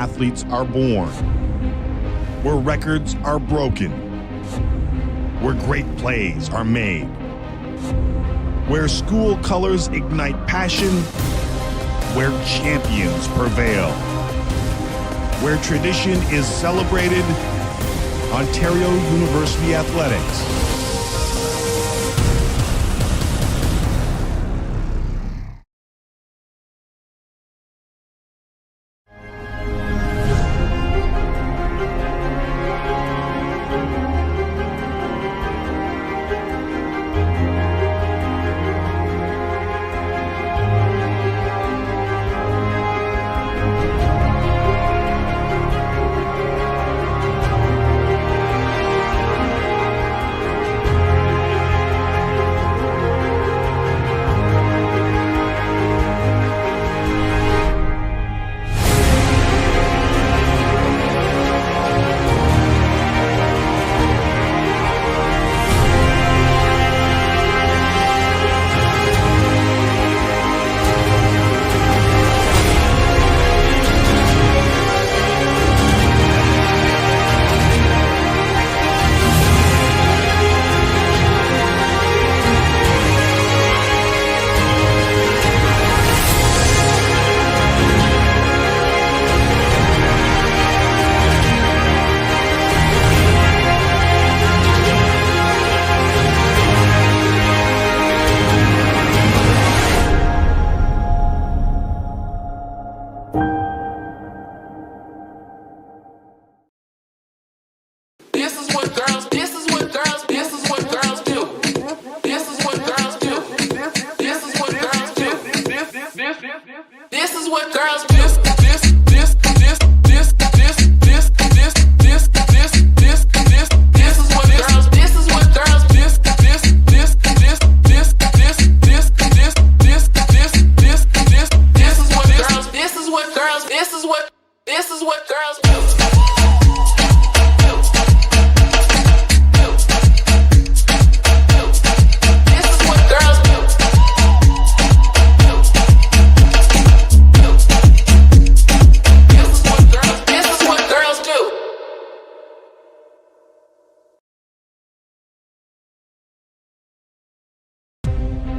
athletes are born, where records are broken, where great plays are made, where school colors ignite passion, where champions prevail, where tradition is celebrated. Ontario University Athletics.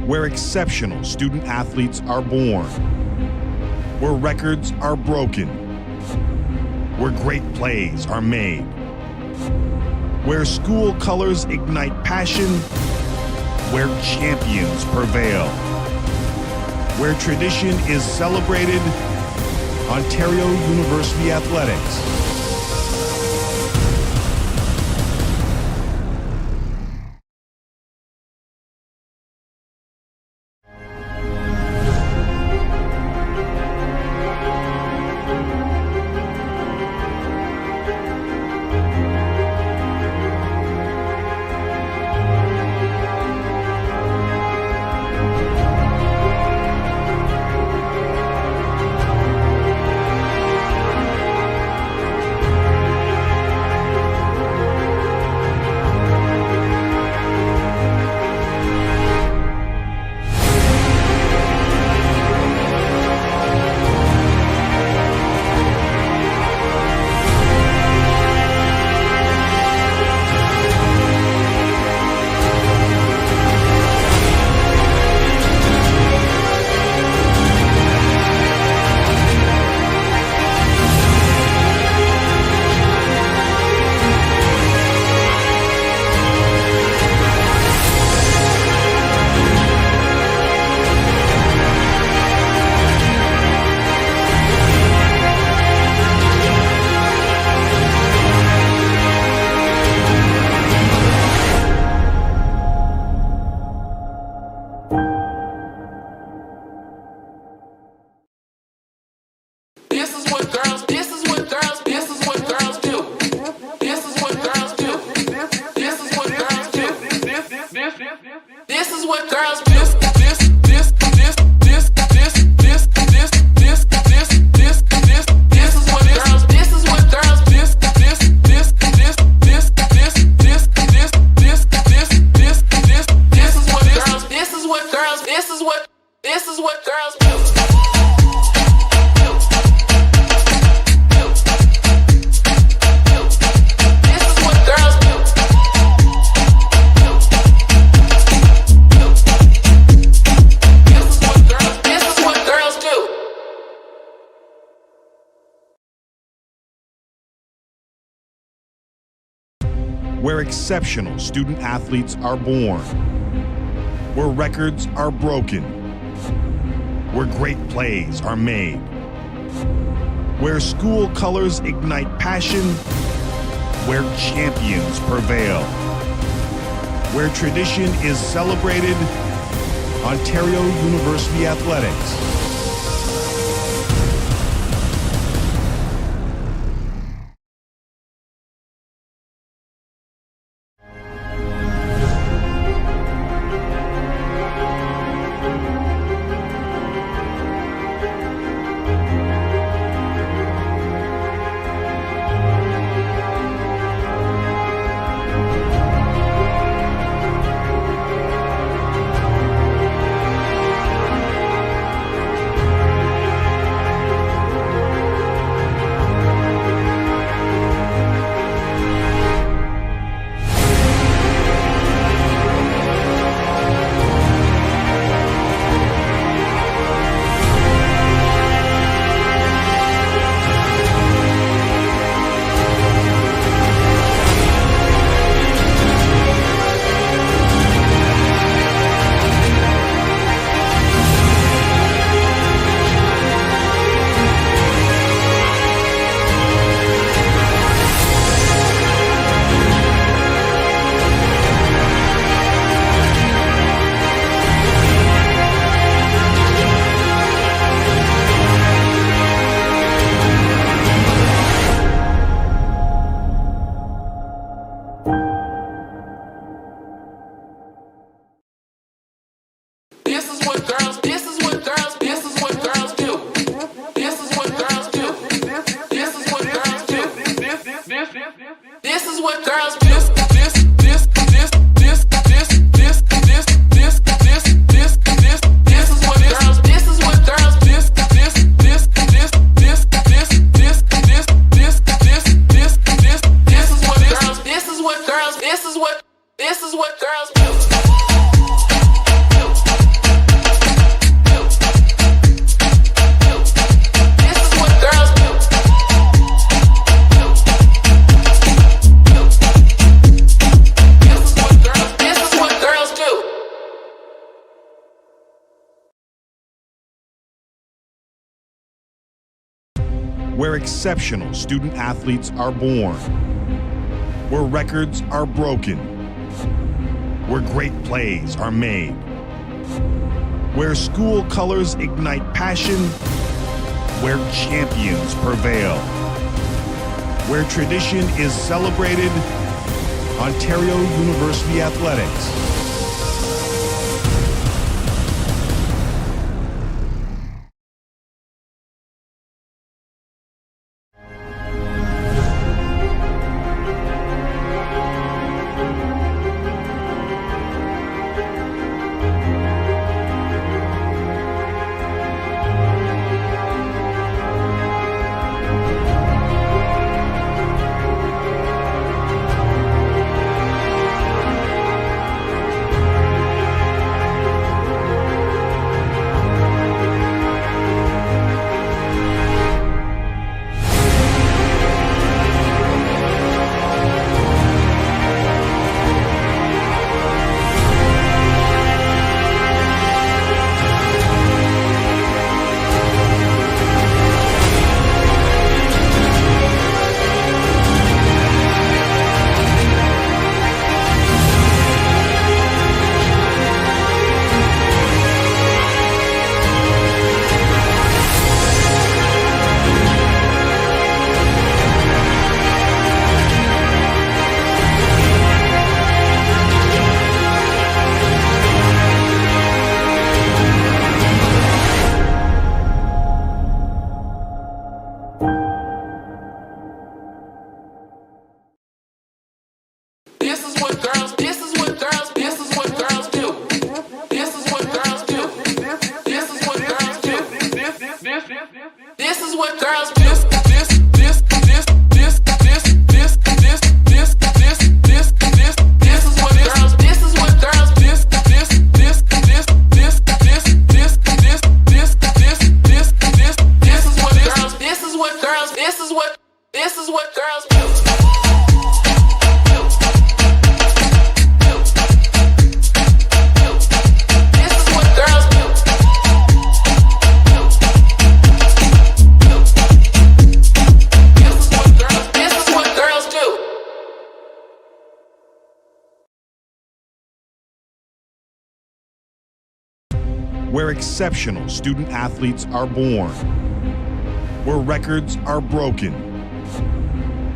Where exceptional student athletes are born, where records are broken, where great plays are made, where school colors ignite passion, where champions prevail, where tradition is celebrated. Ontario University Athletics. where exceptional student athletes are born, where records are broken, where great plays are made, where school colors ignite passion, where champions prevail, where tradition is celebrated. Ontario University Athletics. Where exceptional student athletes are born, where records are broken, where great plays are made, where school colors ignite passion, where champions prevail, where tradition is celebrated. Ontario University Athletics. This is what girls do. where exceptional student athletes are born, where records are broken,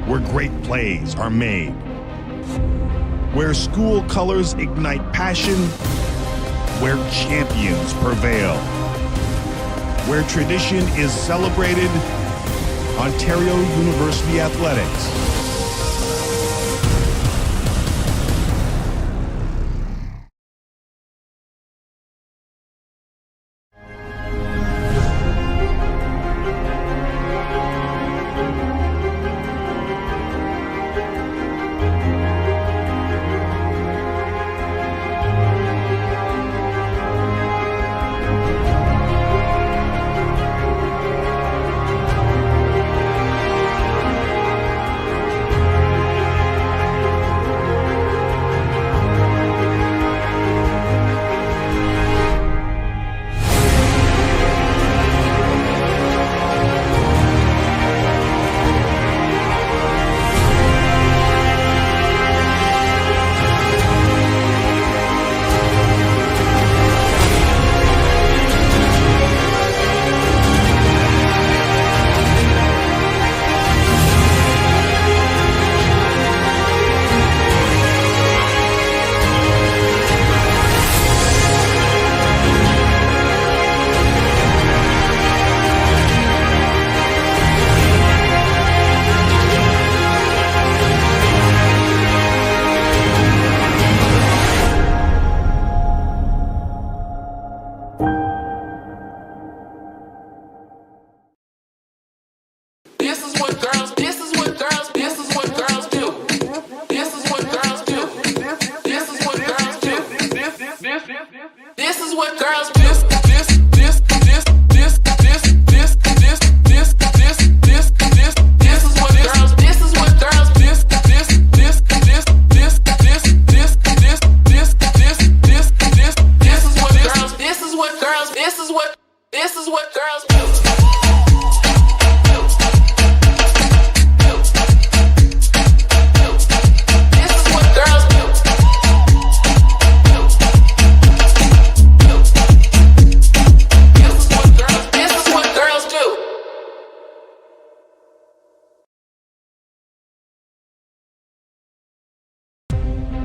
where great plays are made, where school colors ignite passion, where champions prevail, where tradition is celebrated. Ontario University Athletics.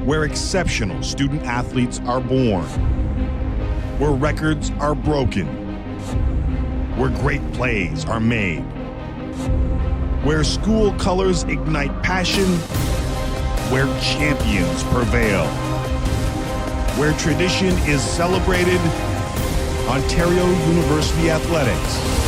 Where exceptional student athletes are born, where records are broken, where great plays are made, where school colors ignite passion, where champions prevail, where tradition is celebrated. Ontario University Athletics.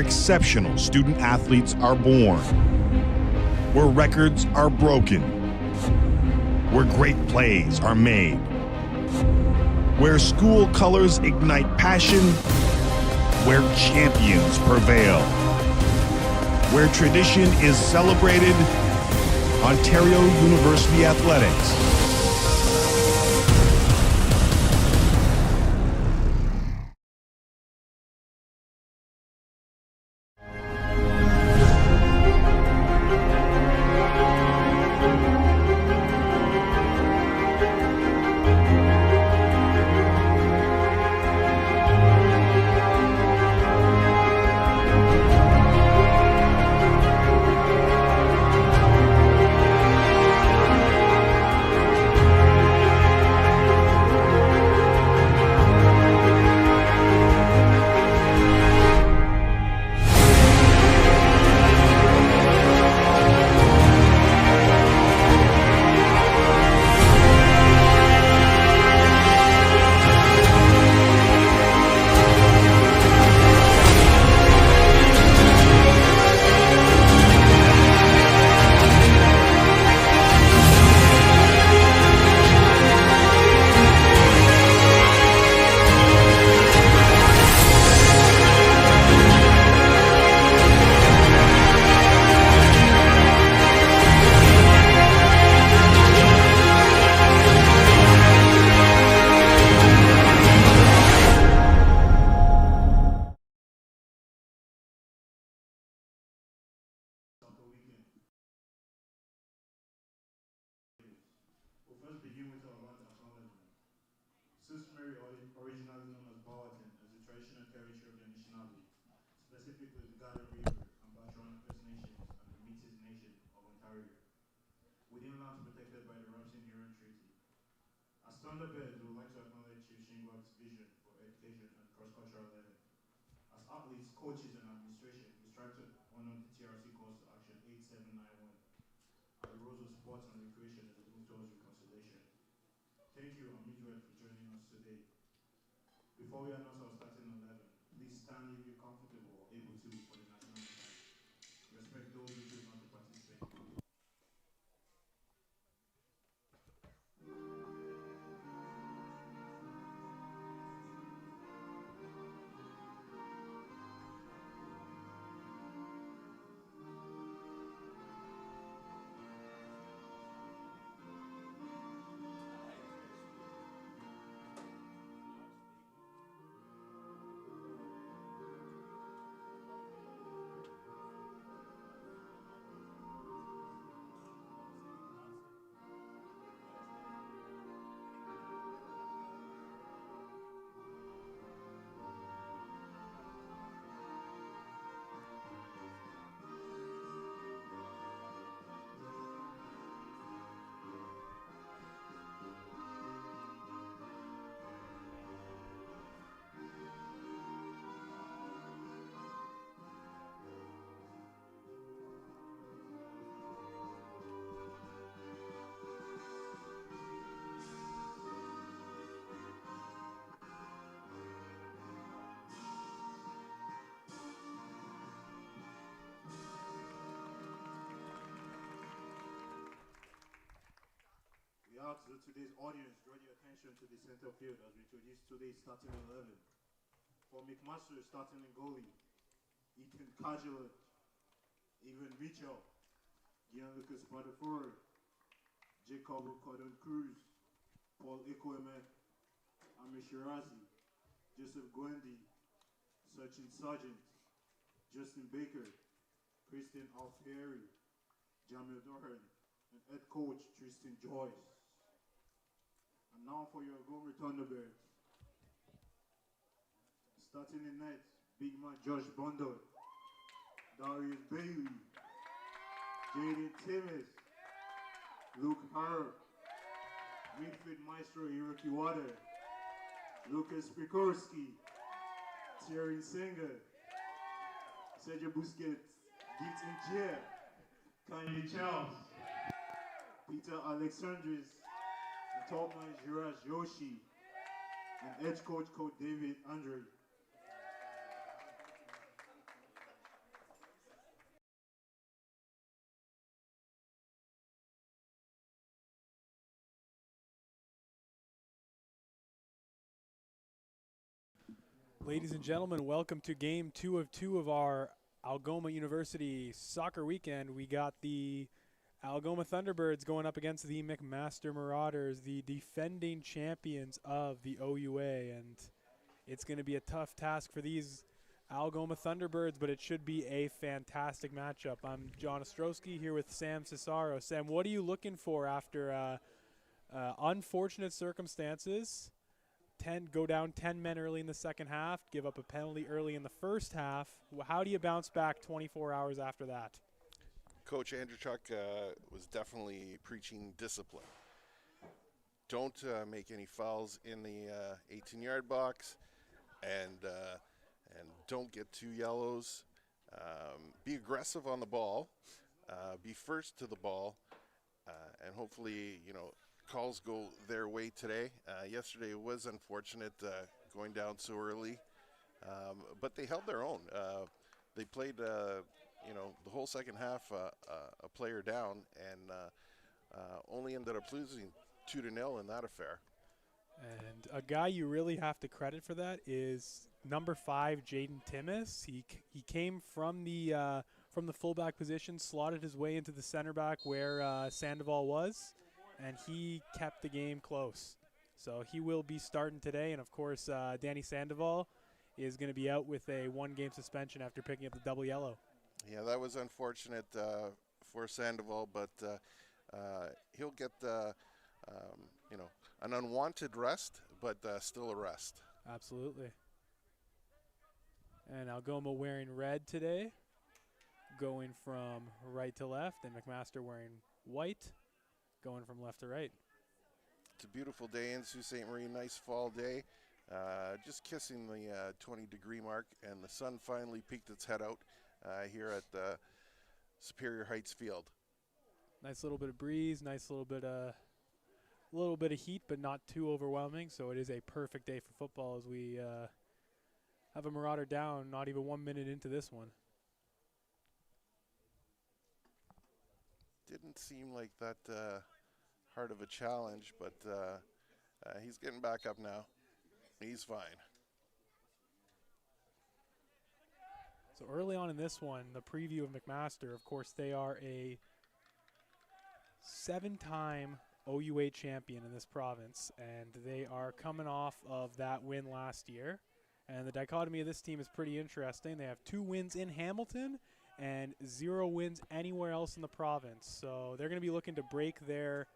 exceptional student athletes are born, where records are broken, where great plays are made, where school colors ignite passion, where champions prevail, where tradition is celebrated. Ontario University Athletics. Systematic originally known as Bawatin, as the traditional territory of the Anishinaabe, specifically the Garden River and Batron First Nations and the Métis Nation of Ontario, within lands protected by the Ramsey-Huron Treaty. As Thunderbirds, we would like to acknowledge Chief Shingwak's vision for education and cross-cultural learning. As athletes, coaches, and administration, we strive to honor the TRC calls to action 8791 and the roles of sports and recreation as we move towards reconciliation. Thank you, Amidwet, for joining us today. Before we announce our starting 11, please stand if you're comfortable or able to for the national anthem. Respect those who choose not to participate. We ask that today's audience draw your attention to the center field as we introduce today's starting 11. For cMaster, starting in goalie, Ethan Kajalot, Evan Mitchell, Gianluca Spadafore, Jacob Cordon Cruz, Paul Ekoeme, Amir Shirazi, Joseph Gwendy, Sachin Sargent, Justin Baker, Christian Alfieri, Jamil Doran, and head coach Tristan Joyce. And now for your Algoma Thunderbirds. Starting in net, big man Josh Bondo, Darius Bailey, Jaden Timmis, Luke Harp, midfield maestro Hiroki Wada, Lucas Prikorski, Thierry Singer, Sergio Busquets, Git Inchia, Kanye Charles, Peter Alexandris, the top man Jiraj Yoshi, and edge coach David Andre. Ladies and gentlemen, welcome to game 2 of 2 of our Algoma University soccer weekend. We got the Algoma Thunderbirds going up against the McMaster Marauders, the defending champions of the OUA. And it's going to be a tough task for these Algoma Thunderbirds, but it should be a fantastic matchup. I'm John Ostrowski here with Sam Cesaro. Sam, what are you looking for after unfortunate circumstances? Go down 10 men early in the second half, give up a penalty early in the first half. How do you bounce back 24 hours after that? Coach Andrew Chuck was definitely preaching discipline. Don't make any fouls in the 18-yard box, and don't get 2 yellows. Be aggressive on the ball, be first to the ball, and hopefully, calls go their way today. Yesterday was unfortunate going down so early, but they held their own. They played, the whole second half a player down, and only ended up losing 2-0 in that affair. And a guy you really have to credit for that is number 5, Jaden Timmis. He came from the fullback position, slotted his way into the center back where Sandoval was, and he kept the game close. So he will be starting today, and of course Danny Sandoval is going to be out with a 1-game suspension after picking up the double yellow. Yeah, that was unfortunate for Sandoval, but he'll get an unwanted rest, but still a rest. Absolutely. And Algoma wearing red today, going from right to left, and McMaster wearing white, going from left to right. It's a beautiful day in Sault Ste. Marie, nice fall day. Just kissing the 20-degree mark, and the sun finally peeked its head out here at the Superior Heights Field. Nice little bit of breeze, nice little bit of heat, but not too overwhelming. So it is a perfect day for football as we have a Marauder down, not even 1 minute into this one. Didn't seem like that hard of a challenge, but he's getting back up now. He's fine. So early on in this one, the preview of McMaster, of course, they are a 7-time OUA champion in this province, and they are coming off of that win last year. And the dichotomy of this team is pretty interesting. They have 2 wins in Hamilton and 0 wins anywhere else in the province. So they're going to be looking to break their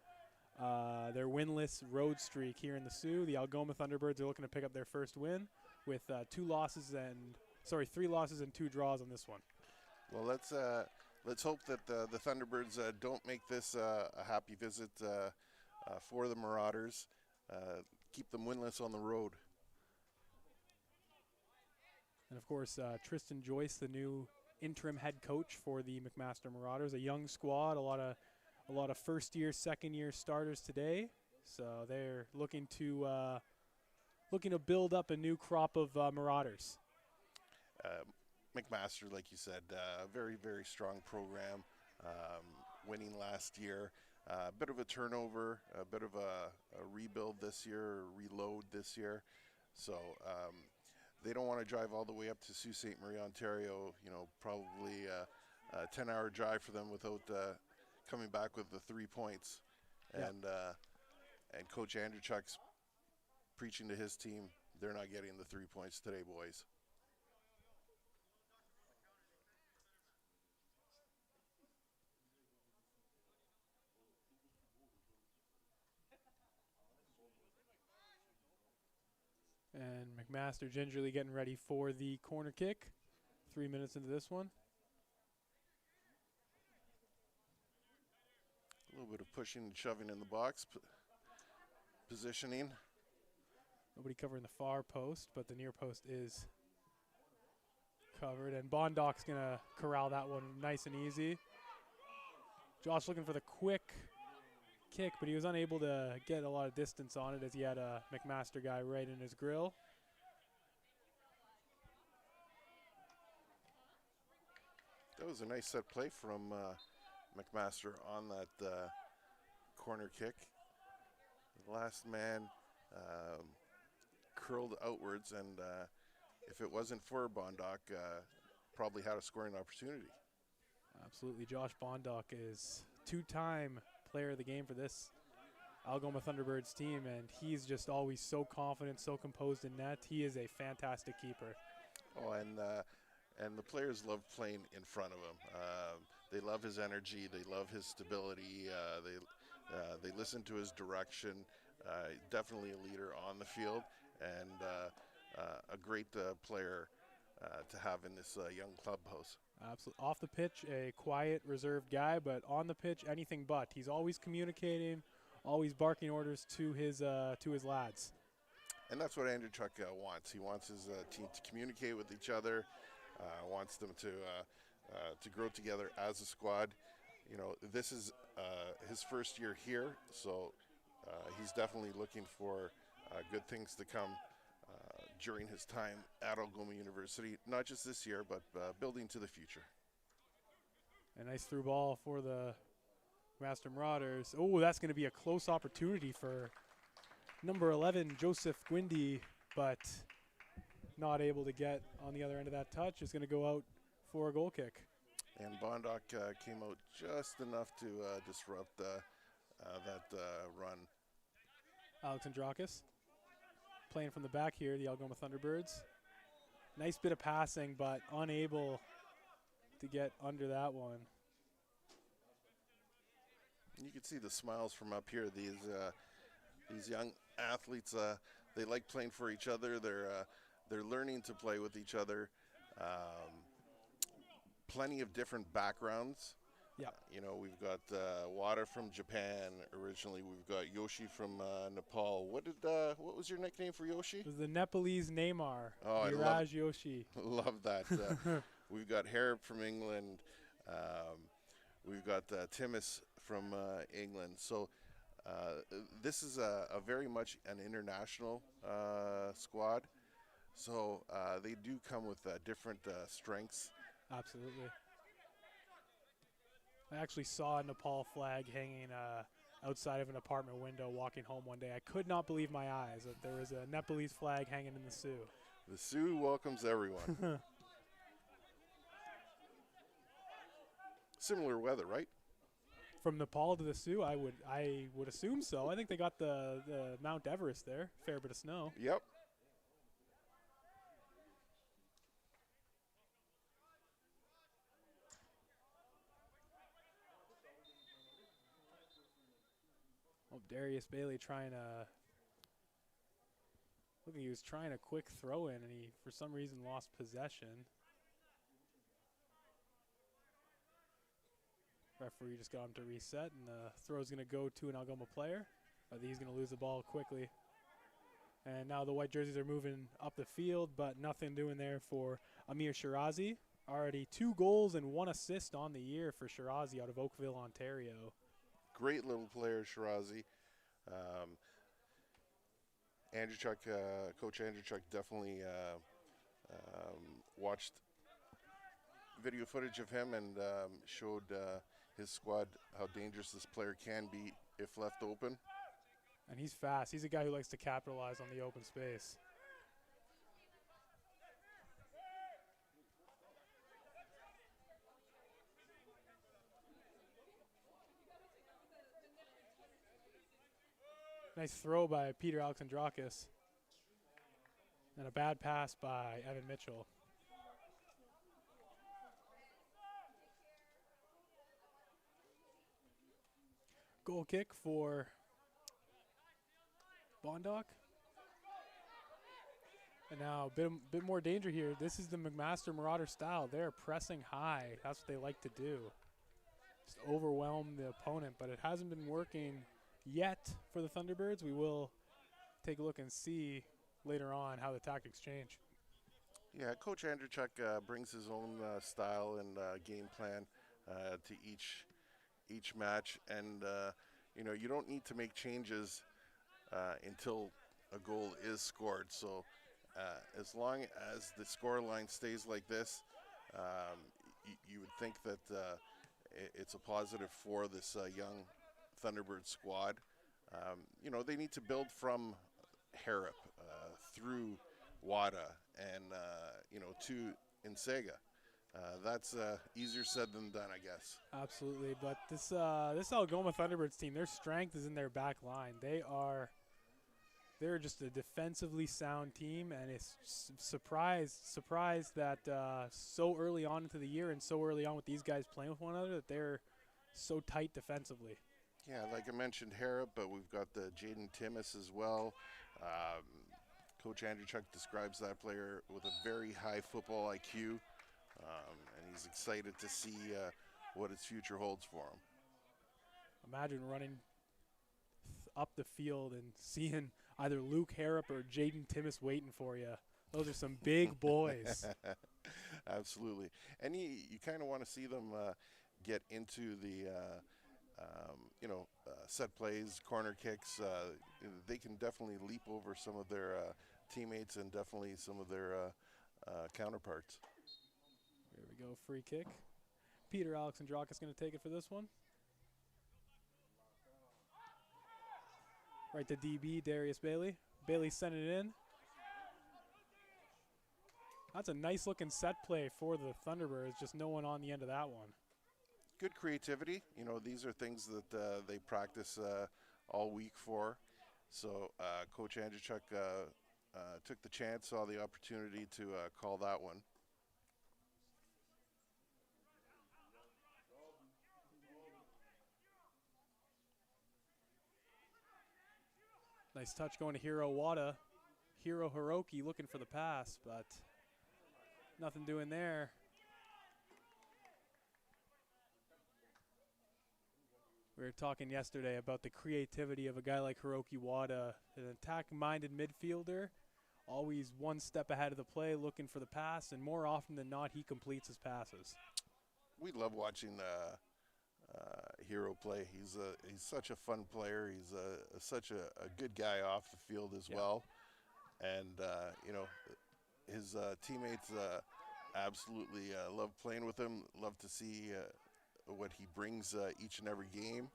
winless road streak here in the Sioux. The Algoma Thunderbirds are looking to pick up their first win with 3 losses and 2 draws on this one. Well, let's hope that the Thunderbirds don't make this a happy visit for the Marauders. Keep them winless on the road. And of course, Tristan Joyce, the new interim head coach for the McMaster Marauders, a young squad, a lot of first-year, second-year starters today. So they're looking to build up a new crop of Marauders. McMaster, like you said, very, very strong program, winning last year. A bit of a turnover, a bit of a rebuild this year, reload this year. So they don't want to drive all the way up to Sault Ste. Marie, Ontario, probably a 10-hour drive for them without coming back with the 3 points. Yeah. And Coach Andrew Chuck's preaching to his team, they're not getting the 3 points today, boys. And McMaster gingerly getting ready for the corner kick. 3 minutes into this one. A little bit of pushing and shoving in the box, positioning. Nobody covering the far post, but the near post is covered. And Bondok's going to corral that one nice and easy. Josh looking for the quick kick, but he was unable to get a lot of distance on it as he had a McMaster guy right in his grill. That was a nice set play from McMaster on that corner kick. The last man curled outwards, and if it wasn't for Bondoc, probably had a scoring opportunity. Absolutely. Josh Bondoc is two-time player of the game for this Algoma Thunderbirds team, and he's just always so confident, so composed in net. He is a fantastic keeper. Oh, and the players love playing in front of him. They love his energy. They love his stability. They listen to his direction. Definitely a leader on the field, and a great player to have in this young clubhouse. Absolutely. Off the pitch, a quiet, reserved guy, but on the pitch, anything but. He's always communicating, always barking orders to his lads. And that's what Andrew Chuck wants. He wants his team to communicate with each other, wants them to grow together as a squad. You know, this is his first year here, so he's definitely looking for good things to come during his time at Algoma University, not just this year, but building to the future. A nice through ball for the Master Marauders. Oh, that's going to be a close opportunity for number 11, Joseph Gwindy, but not able to get on the other end of that touch. Is going to go out for a goal kick. And Bondoc came out just enough to disrupt that run. Alex Andrakis playing from the back here, the Algoma Thunderbirds. Nice bit of passing, but unable to get under that one. You can see the smiles from up here. These young athletes, they like playing for each other. They're learning to play with each other. Plenty of different backgrounds. Yeah. You know, we've got Wada from Japan originally. We've got Yoshi from Nepal. What was your nickname for Yoshi? It was the Nepalese Neymar. Oh, Viraj Yoshi. Love that. We've got Harib from England. We've got Timus from England. So this is a very much an international squad. So they do come with different strengths. Absolutely. I actually saw a Nepal flag hanging outside of an apartment window walking home one day. I could not believe my eyes that there was a Nepalese flag hanging in the Sioux. The Sioux welcomes everyone. Similar weather, right? From Nepal to the Sioux, I would assume so. I think they got the Mount Everest there. Fair bit of snow. Yep. Oh, Darius Bailey trying to. Look, he was trying a quick throw in, and he for some reason lost possession. Referee just got him to reset, and the throw is going to go to an Algoma player. I think he's going to lose the ball quickly. And now the white jerseys are moving up the field, but nothing doing there for Amir Shirazi. Already 2 goals and 1 assist on the year for Shirazi out of Oakville, Ontario. Great little player, Shirazi. Andrew Chuck, Coach Andrew Chuck definitely watched video footage of him and showed his squad how dangerous this player can be if left open. And he's fast. He's a guy who likes to capitalize on the open space. Nice throw by Peter Alexandrakis. And a bad pass by Evan Mitchell. Goal kick for Bondoc. And now a bit more danger here. This is the McMaster Marauder style. They're pressing high. That's what they like to do. Just overwhelm the opponent, but it hasn't been working yet for the Thunderbirds. We will take a look and see later on how the tactics change. Yeah, Coach Andrew Chuck brings his own style and game plan to each match, and you know, you don't need to make changes until a goal is scored. So as long as the score line stays like this, you would think that it's a positive for this young Thunderbird squad. You know, they need to build from Harrop through Wada, and you know, 2 in Sega. That's easier said than done, I guess. Absolutely, but this Algoma Thunderbirds team, their strength is in their back line. They're just a defensively sound team, and it's surprised that so early on into the year and so early on with these guys playing with one another that they're so tight defensively. Yeah, like I mentioned, Harrop, but we've got the Jaden Timmis as well. Coach Andrewchuk describes that player with a very high football IQ, and he's excited to see what his future holds for him. Imagine running up the field and seeing either Luke Harrop or Jaden Timmis waiting for you. Those are some big boys. Absolutely. And you kind of want to see them get into the, set plays, corner kicks. They can definitely leap over some of their teammates and definitely some of their counterparts. Here we go, free kick. Peter Alexandrakis going to take it for this one. Right to DB, Darius Bailey. Bailey sending it in. That's a nice looking set play for the Thunderbirds, just no one on the end of that one. Good creativity. You know, these are things that they practice all week for. So Coach Andrewchuk took the chance, saw the opportunity to call that one. Nice touch going to Hiro Wada. Hiro Hiroki looking for the pass, but nothing doing there. We were talking yesterday about the creativity of a guy like Hiroki Wada, an attack-minded midfielder, always one step ahead of the play, looking for the pass, and more often than not, he completes his passes. We love watching Hero play. He's such a fun player. He's such a good guy off the field as well, and his teammates absolutely love playing with him. Love to see what he brings each and every game.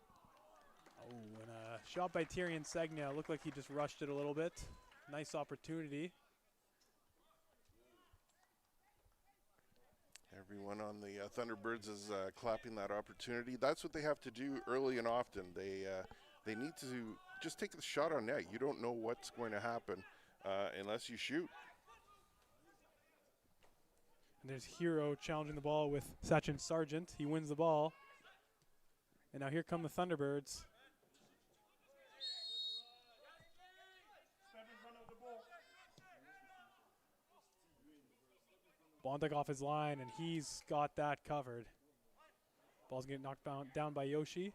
Oh, and a shot by Tyrion Segna. Looked like he just rushed it a little bit. Nice opportunity. Everyone on the Thunderbirds is clapping that opportunity. That's what they have to do early and often. They need to just take the shot on net. You don't know what's going to happen unless you shoot. And there's Hero challenging the ball with Sachin Sargent. He wins the ball. And now here come the Thunderbirds. Bontek off his line, and he's got that covered. Ball's getting knocked down by Yoshi.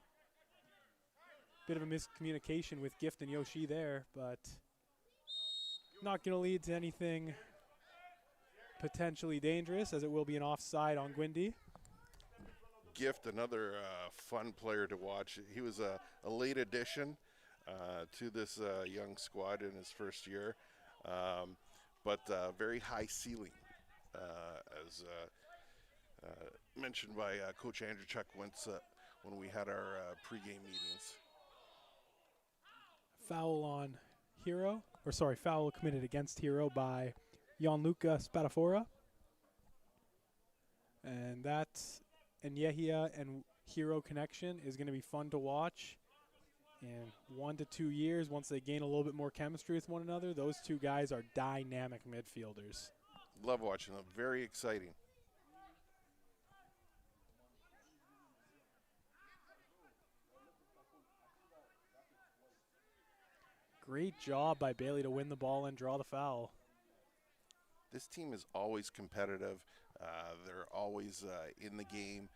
Bit of a miscommunication with Gift and Yoshi there, but not going to lead to anything potentially dangerous, as it will be an offside on Gwindy. Gift, another fun player to watch. He was a late addition to this young squad in his first year, but very high ceiling. As mentioned by Coach Andrewchuk once when we had our pregame meetings. Foul committed against Hero by Gianluca Spadafora. And that Enyehia and Hero connection is going to be fun to watch. In 1 to 2 years, once they gain a little bit more chemistry with one another, those two guys are dynamic midfielders. Love watching them. Very exciting. Great job by Bailey to win the ball and draw the foul. This team is always competitive. They're always in the game.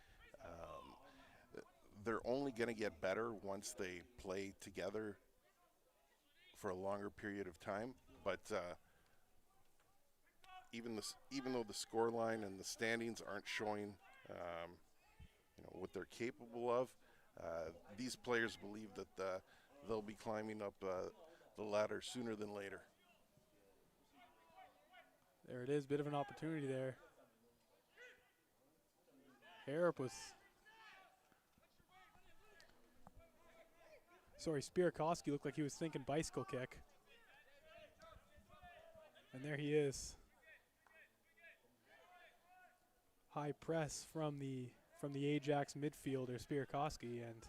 They're only going to get better once they play together for a longer period of time. But even though the score line and the standings aren't showing, what they're capable of, these players believe that they'll be climbing up the ladder sooner than later. There it is, bit of an opportunity there. Harrop was... Spirakowski looked like he was thinking bicycle kick. And there he is. High press from the Ajax midfielder Spierkowski, and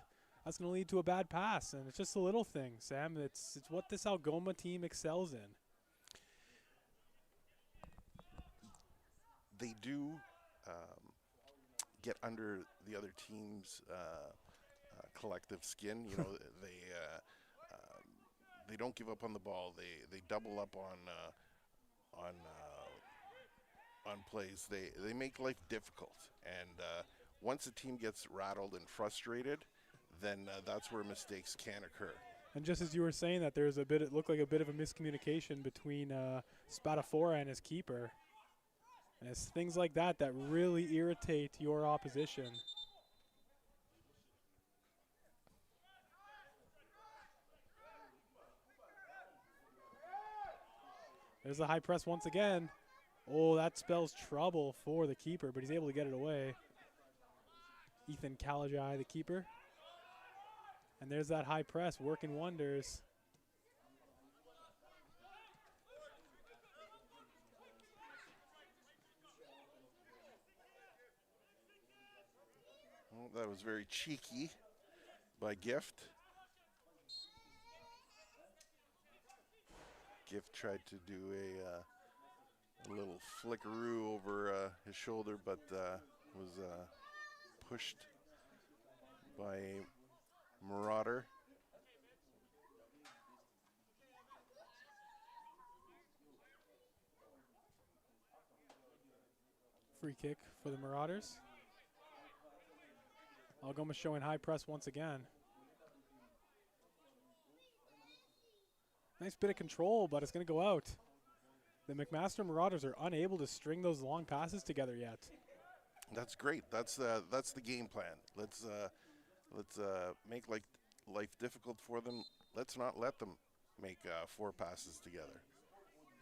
that's going to lead to a bad pass. And it's just a little thing, Sam. It's what this Algoma team excels in. They do get under the other team's collective skin. You know, they don't give up on the ball. They double up on plays. They make life difficult, and once a team gets rattled and frustrated, then that's where mistakes can occur. And just as you were saying that, there's a bit, it looked like a bit of a miscommunication between Spadafora and his keeper. And it's things like that that really irritate your opposition. There's a high press once again. Oh, that spells trouble for the keeper, but he's able to get it away. Ethan Kalajai, the keeper. And there's that high press working wonders. Well, that was very cheeky by Gift. Gift tried to do a little flickaroo over his shoulder, but was pushed by a Marauder. Free kick for the Marauders. Algoma showing high press once again. Nice bit of control, but it's going to go out. The McMaster Marauders are unable to string those long passes together yet. That's great. That's the game plan. Let's make life difficult for them. Let's not let them make 4 passes together.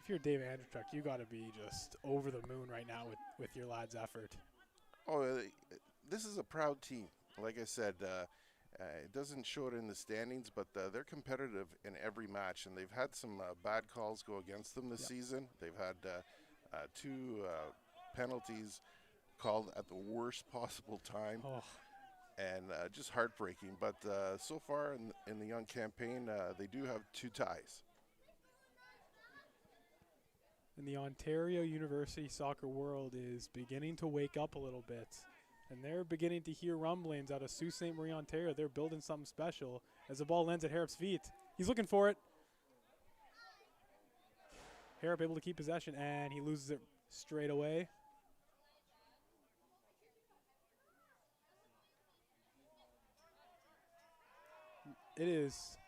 If you're Dave Andrechuk, you got to be just over the moon right now with your lads' effort. Oh, this is a proud team. Like I said, it doesn't show it in the standings, but they're competitive in every match, and they've had some bad calls go against them this season. They've had 2 penalties called at the worst possible time, and just heartbreaking. But so far in the young campaign, they do have 2 ties. And the Ontario University soccer world is beginning to wake up a little bit. And they're beginning to hear rumblings out of Sault Ste. Marie, Ontario. They're building something special as the ball lands at Harrop's feet. He's looking for it. Harrop able to keep possession, and he loses it straight away. It is.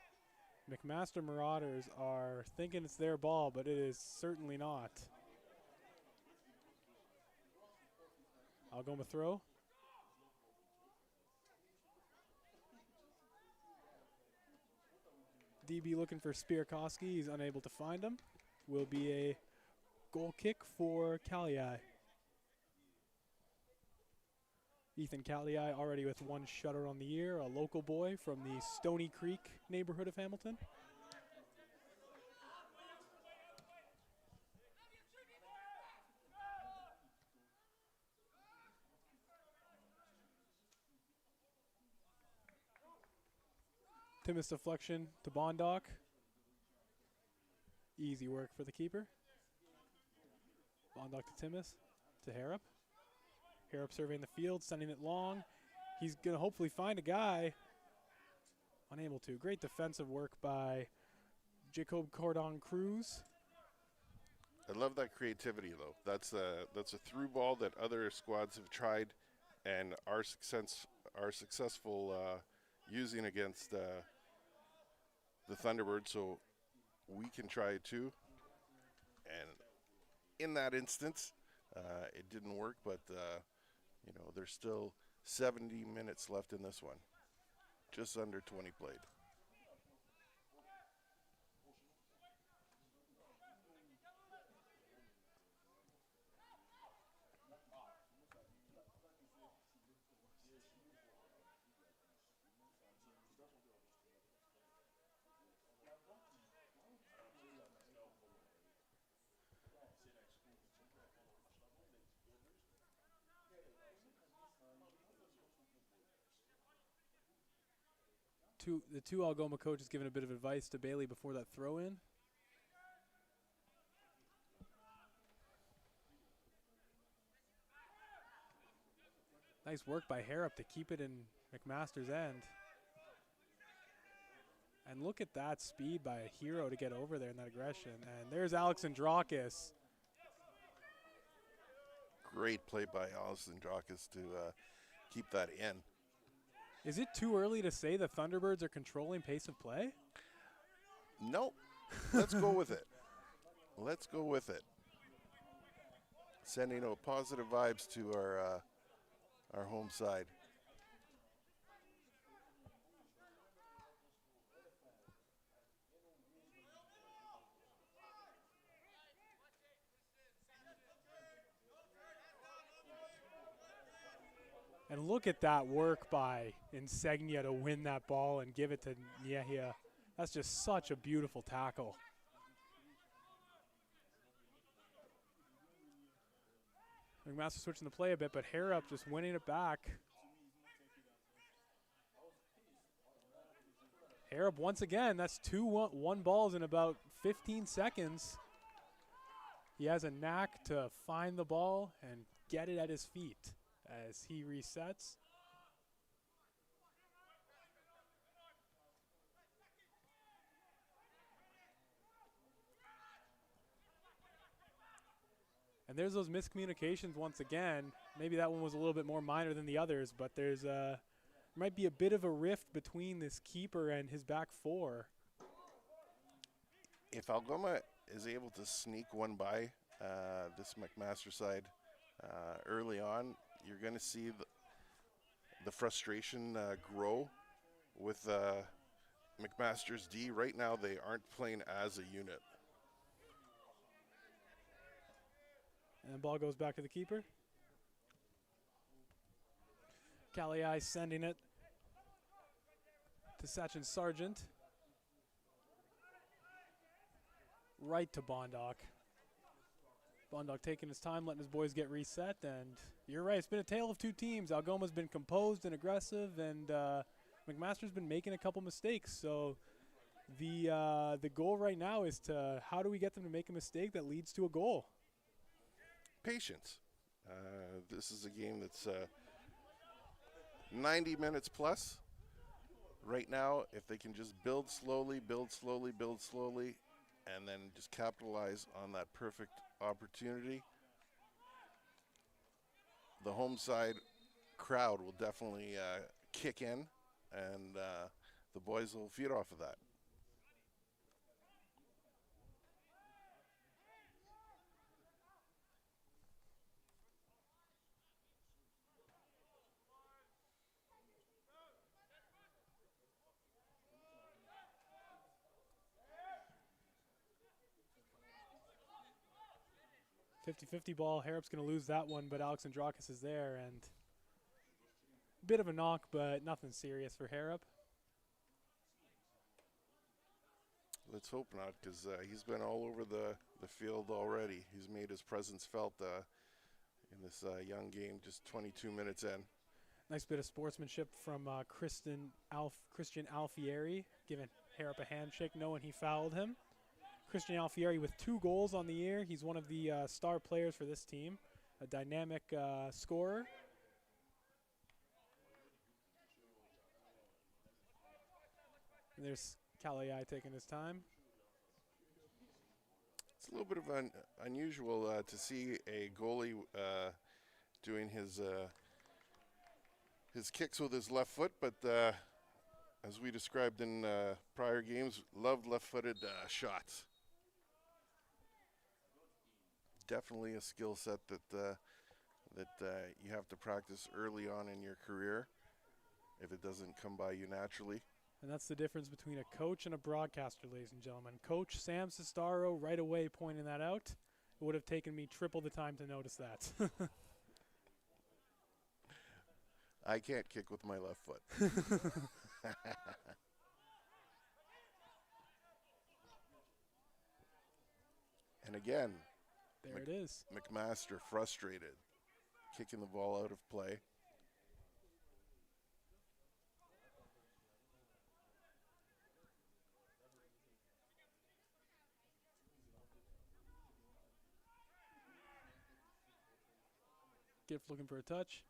McMaster Marauders are thinking it's their ball, but it is certainly not. Algoma throw. DB looking for Spierkowski. He's unable to find him. Will be a goal kick for Kalajai. Ethan Kalajai already with 1 shutter on the year, a local boy from the Stony Creek neighborhood of Hamilton. Timmins deflection to Bondoc. Easy work for the keeper. Bondoc to Timmins, to Harrop. Harrop surveying the field, sending it long. He's going to hopefully find a guy. Unable to. Great defensive work by Jacob Cordon Cruz. I love that creativity, though. That's a through ball that other squads have tried and are successful using against the Thunderbirds, so we can try it too. And in that instance, it didn't work, but you know, there's still 70 minutes left in this one. Just under 20 played. The two Algoma coaches giving a bit of advice to Bailey before that throw in. Nice work by Harrop to keep it in McMaster's end. And look at that speed by a hero to get over there in that aggression. And there's Alex Andrakis. Great play by Alex Andrakis to keep that in. Is it too early to say the Thunderbirds are controlling pace of play? Nope. Let's go with it. Let's go with it. Sending out positive vibes to our home side. And look at that work by Insegnia to win that ball and give it to Nyehia. That's just such a beautiful tackle. McMaster switching the play a bit, but Harrop just winning it back. Harrop once again, that's 2-1 balls in about 15 seconds. He has a knack to find the ball and get it at his feet as he resets. And there's those miscommunications once again. Maybe that one was a little bit more minor than the others, but there's might be a bit of a rift between this keeper and his back four. If Algoma is able to sneak one by this McMaster side early on, you're going to see the frustration grow with McMaster's D. Right now, they aren't playing as a unit. And the ball goes back to the keeper. Kaliai sending it to Sachin Sargent. Right to Bondoc. Bondoc taking his time, letting his boys get reset. And you're right, it's been a tale of two teams. Algoma's been composed and aggressive, and McMaster's been making a couple mistakes. So the goal right now is to how do we get them to make a mistake that leads to a goal? Patience. This is a game that's 90 minutes plus. Right now, if they can just build slowly, and then just capitalize on that perfect opportunity, the home side crowd will definitely kick in, and the boys will feed off of that. .50 ball. Harrop's going to lose that one, but Alex Andrakis is there, and a bit of a knock, but nothing serious for Harrop. Let's hope not, because he's been all over the field already. He's made his presence felt in this young game, just 22 minutes in. Nice bit of sportsmanship from Christian Alfieri, giving Harrop a handshake knowing he fouled him. Christian Alfieri with 2 goals on the year. He's one of the star players for this team, a dynamic scorer. And there's Kaliai taking his time. It's a little bit of unusual to see a goalie doing his kicks with his left foot, but as we described in prior games, loved left-footed shots. Definitely a skill set that you have to practice early on in your career if it doesn't come by you naturally. And that's the difference between a coach and a broadcaster, ladies and gentlemen. Coach Sam Sestaro right away pointing that out. It would have taken me triple the time to notice that. I can't kick with my left foot. And again, there it is. McMaster frustrated, kicking the ball out of play. Gift looking for a touch.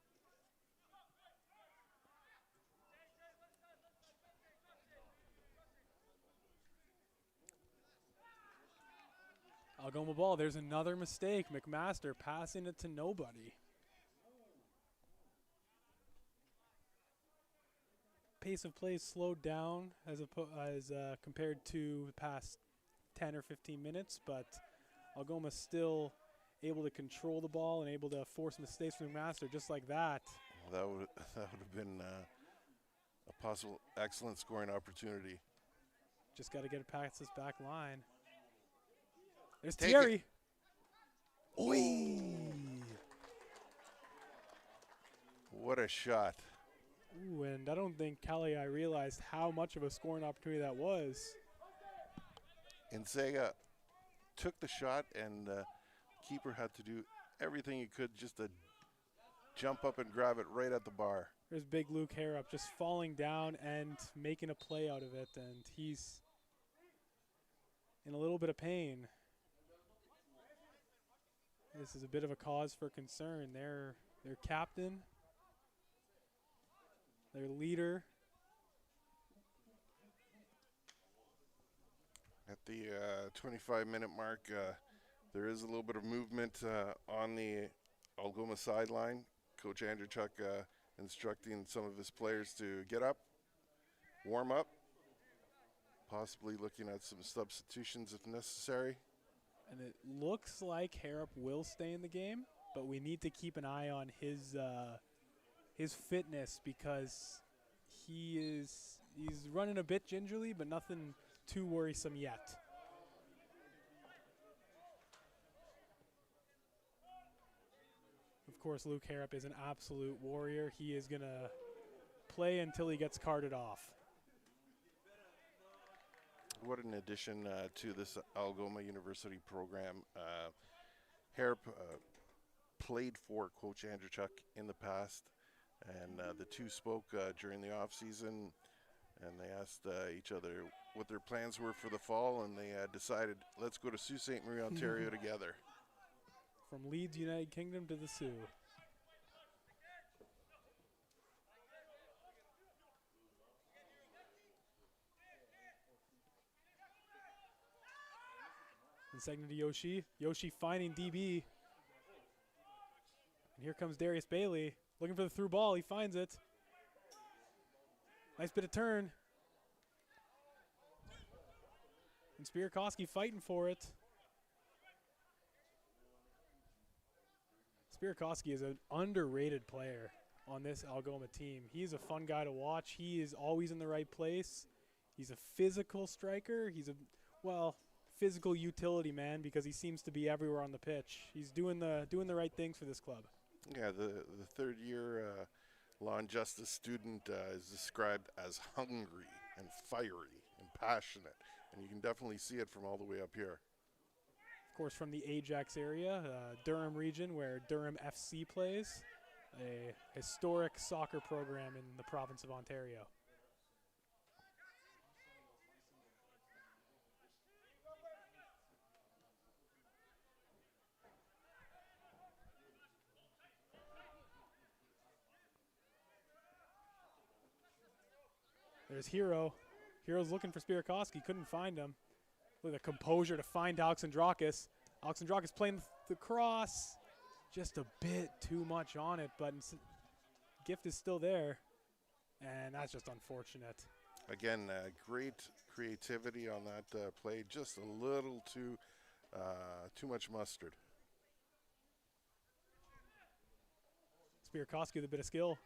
Algoma ball. There's another mistake. McMaster passing it to nobody. Pace of play slowed down as compared to the past 10 or 15 minutes, but Algoma's still able to control the ball and able to force mistakes from McMaster just like that. Well, that would have been a possible excellent scoring opportunity. Just got to get it past this back line. There's Take Thierry. Oi! What a shot. Ooh, and I don't think Cagliari realized how much of a scoring opportunity that was. Insega took the shot, and keeper had to do everything he could just to jump up and grab it right at the bar. There's big Luke Harrop just falling down and making a play out of it, and he's in a little bit of pain. This is a bit of a cause for concern. Their captain, their leader. At the 25-minute mark, there is a little bit of movement on the Algoma sideline. Coach Andrewchuk instructing some of his players to get up, warm up, possibly looking at some substitutions if necessary. And it looks like Harrop will stay in the game, but we need to keep an eye on his fitness because he's running a bit gingerly, but nothing too worrisome yet. Of course, Luke Harrop is an absolute warrior. He is going to play until he gets carted off. What an addition to this Algoma University program. Harrop played for Coach Andrewchuk in the past, and the two spoke during the off season, and they asked each other what their plans were for the fall, and they decided, let's go to Sault Ste. Marie, Ontario together. From Leeds, United Kingdom to the Sioux. And second to Yoshi. Yoshi finding DB. And here comes Darius Bailey. Looking for the through ball. He finds it. Nice bit of turn. And Spierkowski fighting for it. Spierkowski is an underrated player on this Algoma team. He's a fun guy to watch. He is always in the right place. He's a physical striker. He's physical utility man because he seems to be everywhere on the pitch. He's doing the right things for this club. Yeah, the third year law and justice student is described as hungry and fiery and passionate, and you can definitely see it from all the way up here. Of course, from the Ajax area, Durham region, where Durham FC plays, a historic soccer program in the province of Ontario. There's Hero. Hero's looking for Spierkowski, couldn't find him. With a composure to find Alexandrakis. Alexandrakis playing the cross. Just a bit too much on it, but Gift is still there. And that's just unfortunate. Again, great creativity on that play. Just a little too much mustard. Spierkowski with a bit of skill.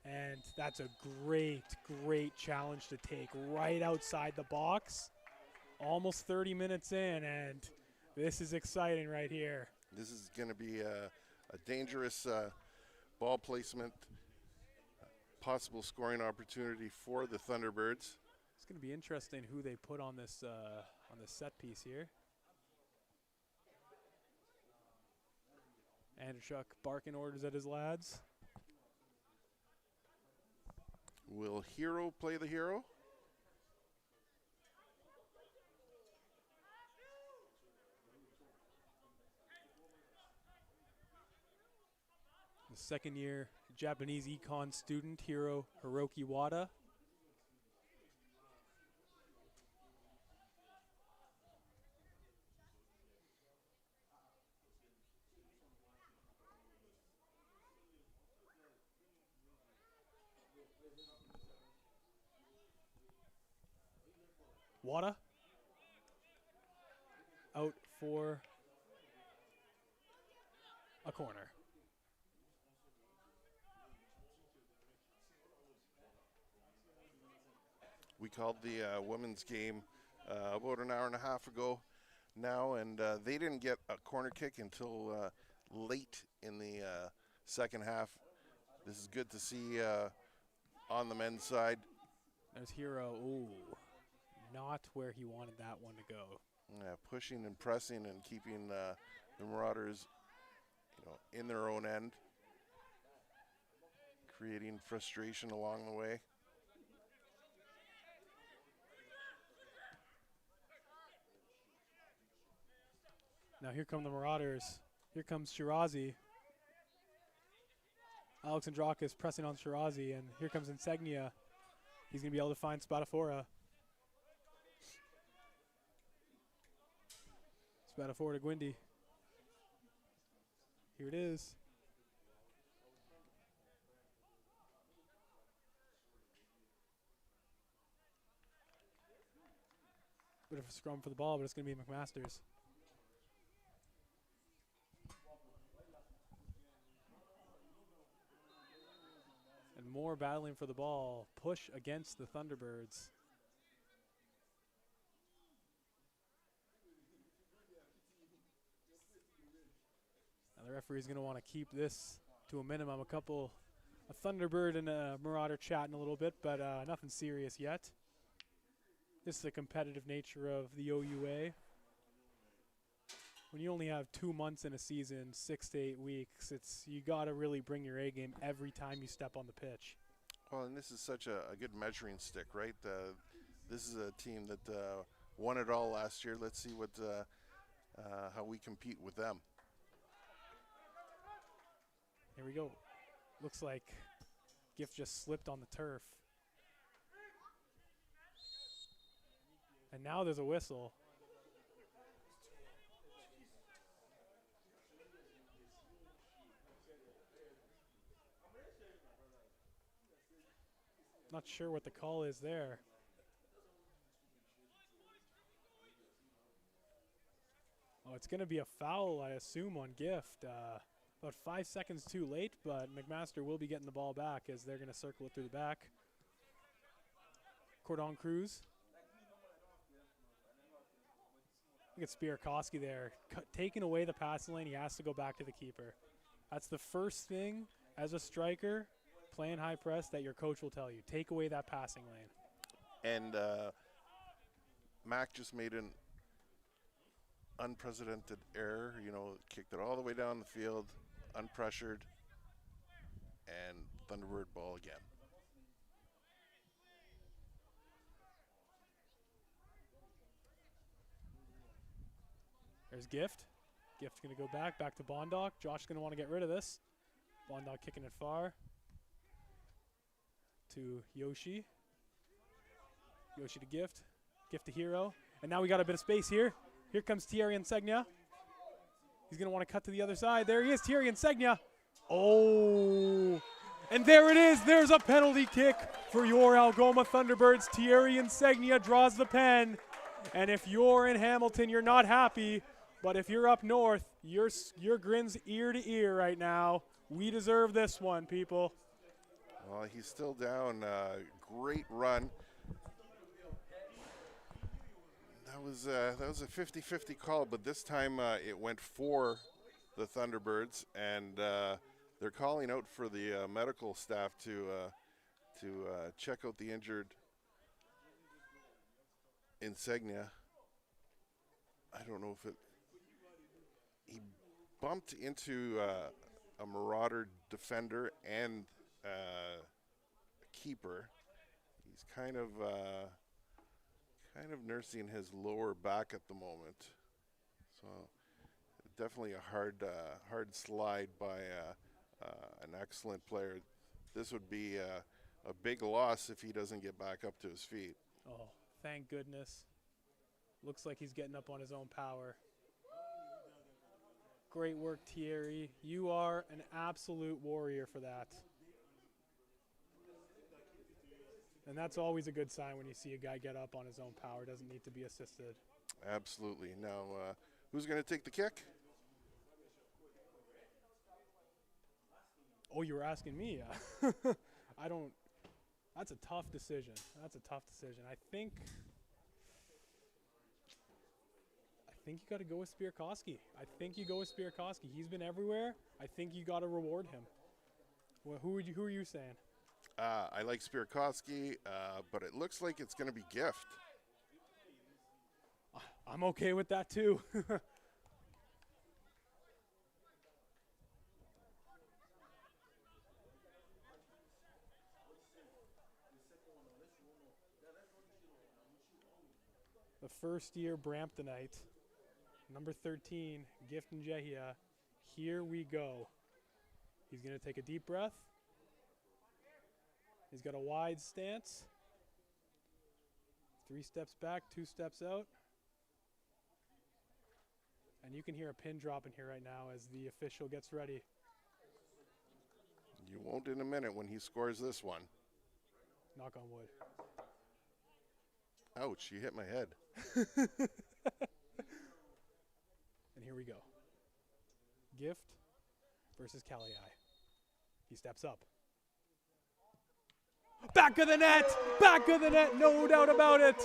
And that's a great, great challenge to take right outside the box. Almost 30 minutes in, and this is exciting right here. This is going to be a dangerous ball placement, possible scoring opportunity for the Thunderbirds. It's going to be interesting who they put on this set piece here. Andrewchuk barking orders at his lads. Will Hero play the hero? second-year Japanese econ student, Hiro Hiroki Wada. Wada out for a corner. We called the women's game about an hour and a half ago now, and they didn't get a corner kick until late in the second half. This is good to see on the men's side. There's Hiro. Ooh, not where he wanted that one to go. Pushing and pressing and keeping the Marauders, in their own end, creating frustration along the way. Now here come the Marauders. Here comes Shirazi. Alex Andrakis pressing on Shirazi, and here comes Insignia. He's going to be able to find Spadafora. Spadafora to Gwindy. Here it is. Bit of a scrum for the ball, but it's going to be McMaster's. And more battling for the ball. Push against the Thunderbirds. Now the referee's going to want to keep this to a minimum. A Thunderbird and a Marauder chatting a little bit, but nothing serious yet. This is the competitive nature of the OUA. When you only have 2 months in a season, 6 to 8 weeks, you got to really bring your A game every time you step on the pitch. Well, and this is such a good measuring stick, right? This is a team that won it all last year. Let's see how we compete with them. Here we go. Looks like Gift just slipped on the turf. And now there's a whistle. Not sure what the call is there. Oh, it's going to be a foul, I assume, on Gift. About 5 seconds too late, but McMaster will be getting the ball back as they're going to circle it through the back. Cordon Cruz. Look at Spiarkowski there. Taking away the passing lane, he has to go back to the keeper. That's the first thing as a striker, playing high press, that your coach will tell you. Take away that passing lane. And Mac just made an unprecedented error, kicked it all the way down the field, unpressured, and Thunderbird ball again. There's Gift. Gift's going to go back to Bondoc. Josh's going to want to get rid of this. Bondoc kicking it far to Yoshi. Yoshi to Gift. Gift to Hero. And now we got a bit of space here. Here comes Thierry Insegna. He's going to want to cut to the other side. There he is, Thierry Insegna. Oh, and there it is. There's a penalty kick for your Algoma Thunderbirds. Thierry Insegna draws the pen. And if you're in Hamilton, you're not happy. But if you're up north, your grin's ear to ear right now. We deserve this one, people. Well, he's still down. Great run. That was a 50-50 call, but this time it went for the Thunderbirds, and they're calling out for the medical staff to check out the injured Insegna. I don't know if he bumped into a Marauder defender and a keeper. He's kind of nursing his lower back at the moment. So definitely a hard slide by an excellent player. This would be a big loss if he doesn't get back up to his feet. Oh, thank goodness. Looks like he's getting up on his own power. Great work, Thierry. You are an absolute warrior for that. And that's always a good sign when you see a guy get up on his own power. Doesn't need to be assisted. Absolutely. Now, who's going to take the kick? Oh, you were asking me? I don't. That's a tough decision. I think you got to go with Spierkowski. He's been everywhere. I think you got to reward him. Well, who are you saying? I like Spierkowski, but it looks like it's going to be Gift. I'm okay with that too. The first-year Bramptonite, number 13, Gift Njehia. Here we go. He's going to take a deep breath. He's got a wide stance. 3 steps back, 2 steps out. And you can hear a pin drop in here right now as the official gets ready. You won't in a minute when he scores this one. Knock on wood. Ouch, you hit my head. And here we go. Gift versus Kalei. He steps up. Back of the net! No doubt about it!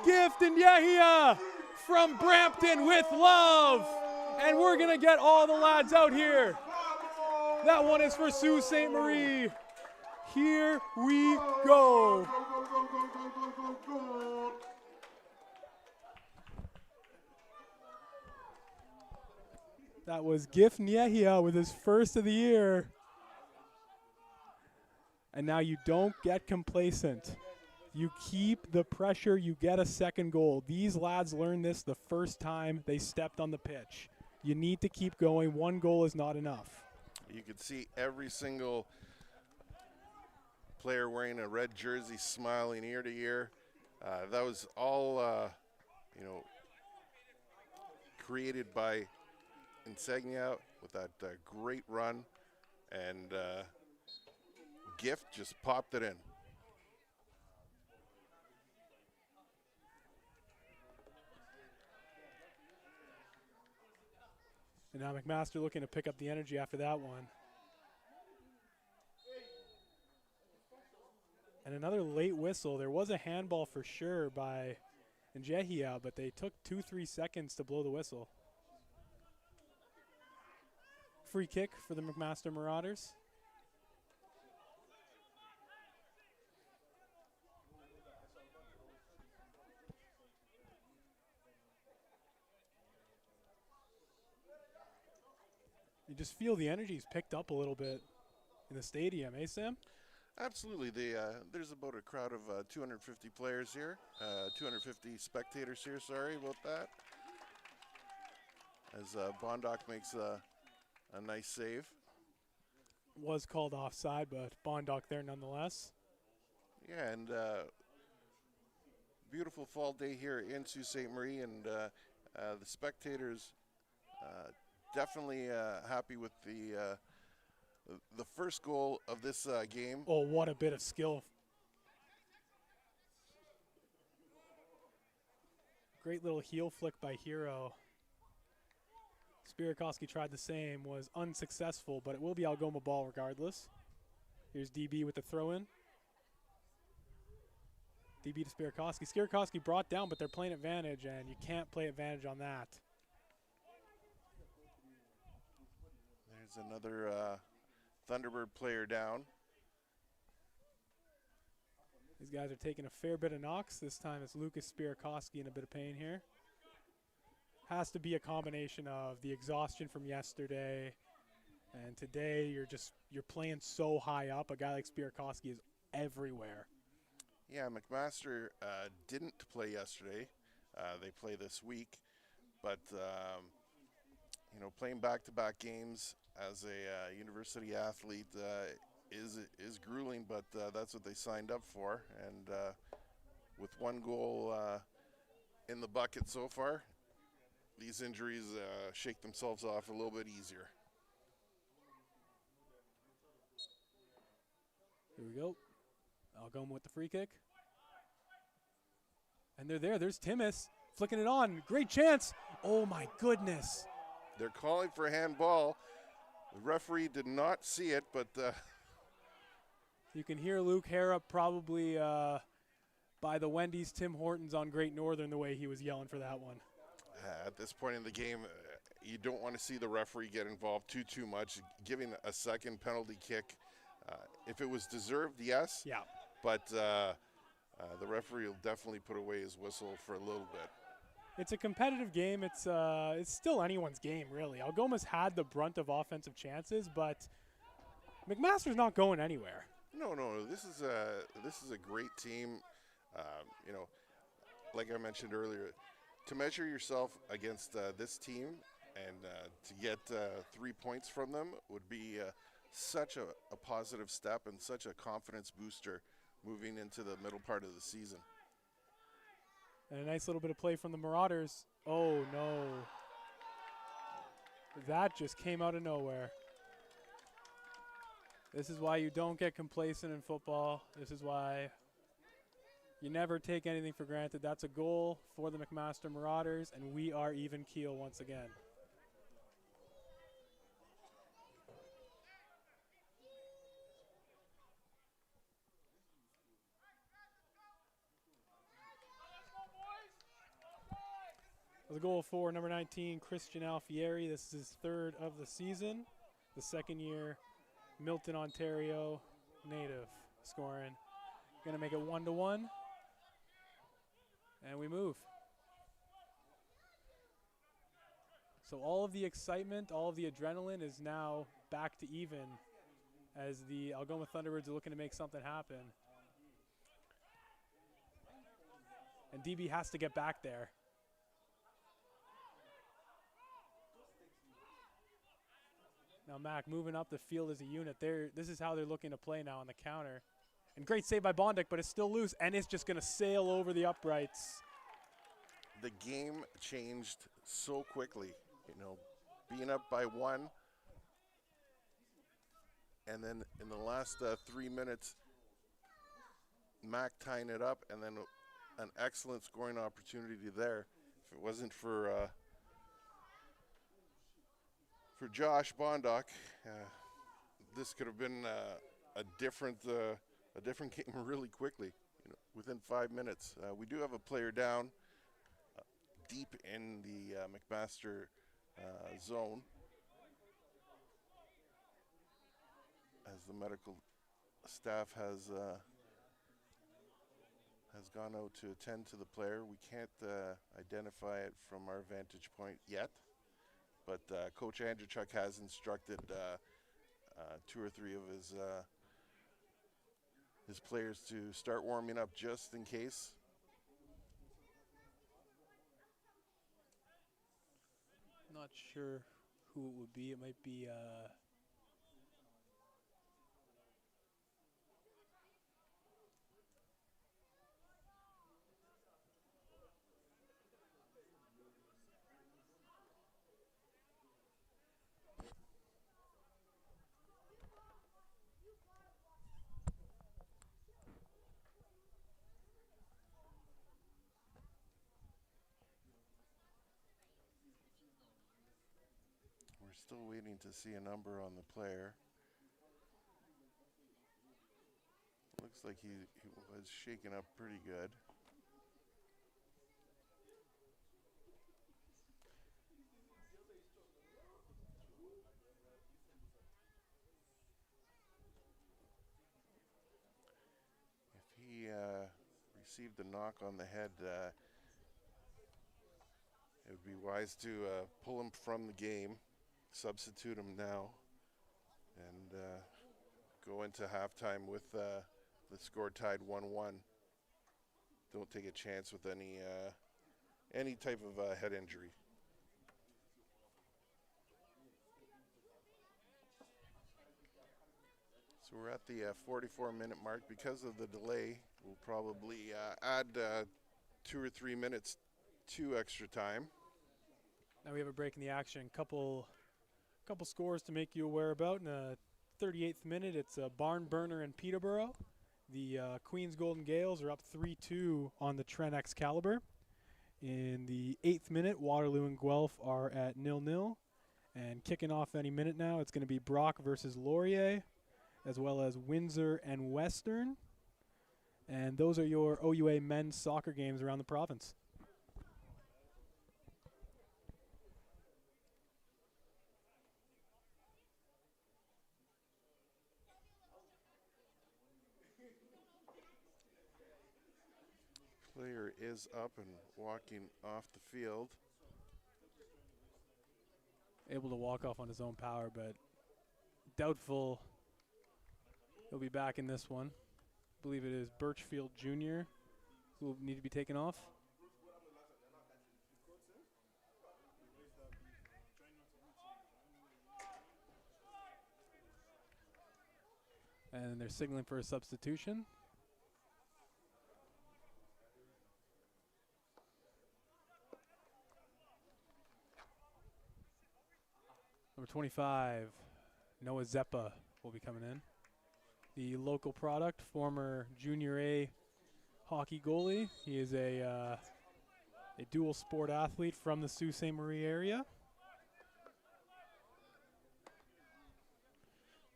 Gift and Yahia from Brampton with love! And we're gonna get all the lads out here. That one is for Sault Ste. Marie. Here we go. That was Gift Nyehia with his first of the year. And now you don't get complacent. You keep the pressure, you get a second goal. These lads learned this the first time they stepped on the pitch. You need to keep going. 1 goal is not enough. You could see every single player wearing a red jersey smiling ear to ear. That was all, created by Insignia with that great run. And Gift just popped it in. And now McMaster looking to pick up the energy after that one. And another late whistle. There was a handball for sure by Njehia, but they took 2-3 seconds to blow the whistle. Free kick for the McMaster Marauders. You just feel the energy's picked up a little bit in the stadium, eh, Sam? Absolutely. There's about a crowd of 250 players here, 250 spectators here, sorry about that. As Bondoc makes a nice save. Was called offside, but Bondoc there nonetheless. Yeah, and beautiful fall day here in Sault Ste. Marie, and the spectators definitely happy with the first goal of this game. Oh, what a bit of skill. Great little heel flick by Hero. Spierkowski tried the same, was unsuccessful, but it will be Algoma ball regardless. Here's DB with the throw-in. DB to Spierkowski. Spierkowski brought down, but they're playing advantage, and you can't play advantage on that. There's another Thunderbird player down. These guys are taking a fair bit of knocks. This time it's Lucas Spierkowski in a bit of pain here. Has to be a combination of the exhaustion from yesterday, and today you're playing so high up. A guy like Spierkowski is everywhere. Yeah, McMaster didn't play yesterday. They play this week, but you know, playing back-to-back games as a university athlete is grueling, but that's what they signed up for. And with one goal in the bucket so far, these injuries shake themselves off a little bit easier. Here we go. Algoma with the free kick. And they're there. There's Timmis flicking it on. Great chance. Oh, my goodness. They're calling for a handball. The referee did not see it, but You can hear Luke Harrop probably by the Wendy's Tim Hortons on Great Northern the way he was yelling for that one. at this point in the game, you don't want to see the referee get involved too much. Giving a second penalty kick, if it was deserved, yes. Yeah. But the referee will definitely put away his whistle for a little bit. It's a competitive game. It's still anyone's game, really. Algoma's had the brunt of offensive chances, but McMaster's not going anywhere. No. This is a great team. You know, like I mentioned earlier, to measure yourself against this team and to get 3 points from them would be such a positive step and such a confidence booster moving into the middle part of the season. And a nice little bit of play from the Marauders. Oh, no. That just came out of nowhere. This is why you don't get complacent in football. This is why you never take anything for granted. That's a goal for the McMaster Marauders, and we are even keel once again. The goal for number 19, Christian Alfieri. This is his third of the season. The second year, Milton, Ontario native scoring. Going to make it 1-1. And we move. So all of the excitement, all of the adrenaline is now back to even as the Algoma Thunderbirds are looking to make something happen. And DB has to get back there. Now Mac moving up the field as a unit. This is how they're looking to play now on the counter. And great save by Bondic, but it's still loose, and it's just going to sail over the uprights. The game changed so quickly, you know, being up by 1, and then in the last 3 minutes, Mac tying it up, and then an excellent scoring opportunity there. If it wasn't for Josh Bondock, this could have been a different game really quickly. You know, within 5 minutes, we do have a player down deep in the McMaster zone, as the medical staff has gone out to attend to the player. We can't identify it from our vantage point yet. But Coach Andrzejczyk has instructed 2 or 3 of his players to start warming up just in case. Not sure who it would be. It might be We're still waiting to see a number on the player. Looks like he was shaken up pretty good. If he received a knock on the head, it would be wise to pull him from the game, substitute him now, and go into halftime with the score tied 1-1. Don't take a chance with any type of head injury. So we're at the 44-minute mark. Because of the delay, we'll probably add 2 or 3 minutes to extra time. Now we have a break in the action. Couple scores to make you aware about. In the 38th minute, it's a barn burner in Peterborough. The Queens Golden Gales are up 3-2 on the Trent Excalibur. In the 8th minute, Waterloo and Guelph are at 0-0. And kicking off any minute now, it's going to be Brock versus Laurier, as well as Windsor and Western. And those are your OUA men's soccer games around the province. Player is up and walking off the field. Able to walk off on his own power, but doubtful he'll be back in this one. I believe it is Birchfield Jr. who will need to be taken off. And they're signaling for a substitution. Number 25, Noah Zeppa will be coming in. The local product, former Junior A hockey goalie. He is a dual sport athlete from the Sault Ste. Marie area.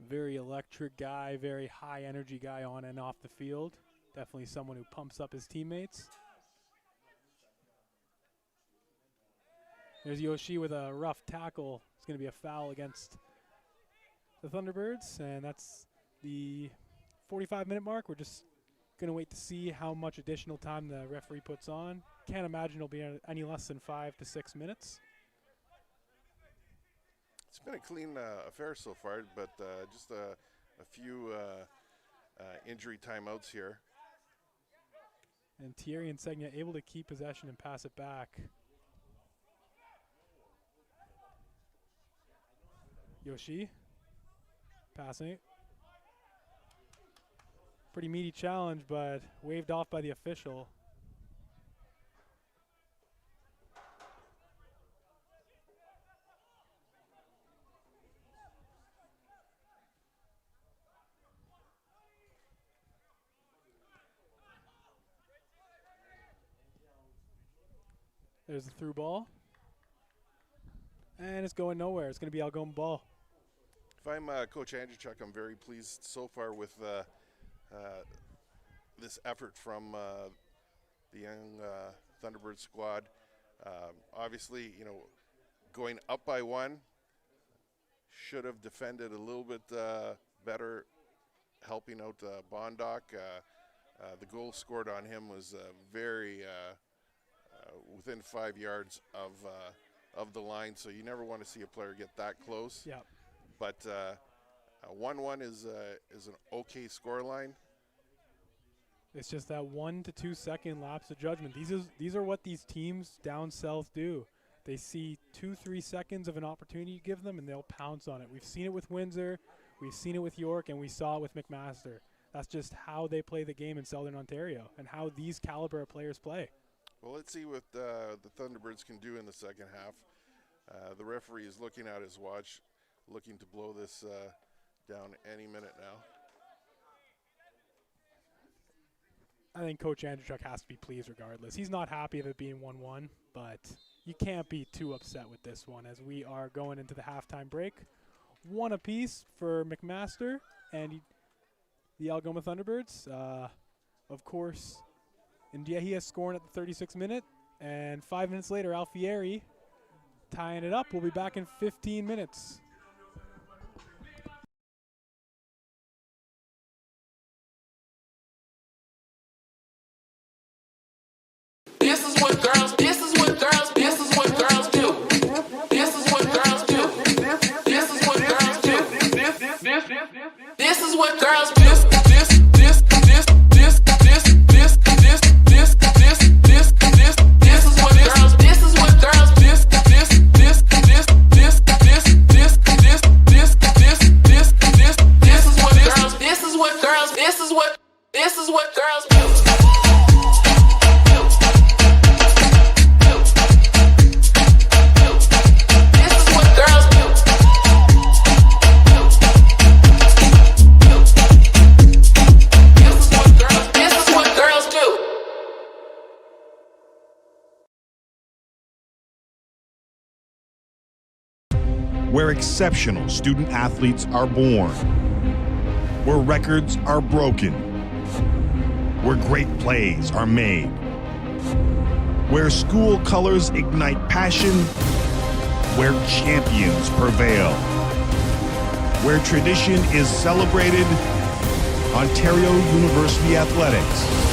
Very electric guy, very high energy guy on and off the field. Definitely someone who pumps up his teammates. There's Yoshi with a rough tackle. It's going to be a foul against the Thunderbirds, and that's the 45-minute mark. We're just going to wait to see how much additional time the referee puts on. Can't imagine it'll be any less than 5 to 6 minutes. It's been a clean affair so far, but just a few injury timeouts here. And Thierry and Segna able to keep possession and pass it back. Yoshi passing it. Pretty meaty challenge, but waved off by the official. There's the through ball. And it's going nowhere. It's going to be Algoma ball. If I'm Coach Andrzejczyk, I'm very pleased so far with this effort from the young Thunderbird squad. Obviously, you know, going up by 1, should have defended a little bit better, helping out Bondoc. The goal scored on him was very within 5 yards of the line, so you never want to see a player get that close. Yeah. But 1-1 is an okay score line. It's just that 1 to 2 second lapse of judgment. These are what these teams down south do. They see 2-3 seconds of an opportunity you give them, and they'll pounce on it. We've seen it with Windsor, we've seen it with York, and we saw it with McMaster. That's just how they play the game in Southern Ontario and how these caliber of players play. Well, let's see what the Thunderbirds can do in the second half. The referee is looking at his watch, looking to blow this down any minute now. I think Coach Andrzejczyk has to be pleased regardless. He's not happy of it being 1-1, but you can't be too upset with this one as we are going into the halftime break. 1 apiece for McMaster and the Algoma Thunderbirds. Of course, Ndiaye scoring at the 36th minute, and 5 minutes later, Alfieri tying it up. We'll be back in 15 minutes. This is what girls do. This is what girls do. This is what girls do. This is what girls do. This is what girls do. This is what girls do. This what girls do. Where exceptional student athletes are born. Where records are broken. Where great plays are made. Where school colors ignite passion. Where champions prevail. Where tradition is celebrated. Ontario University Athletics.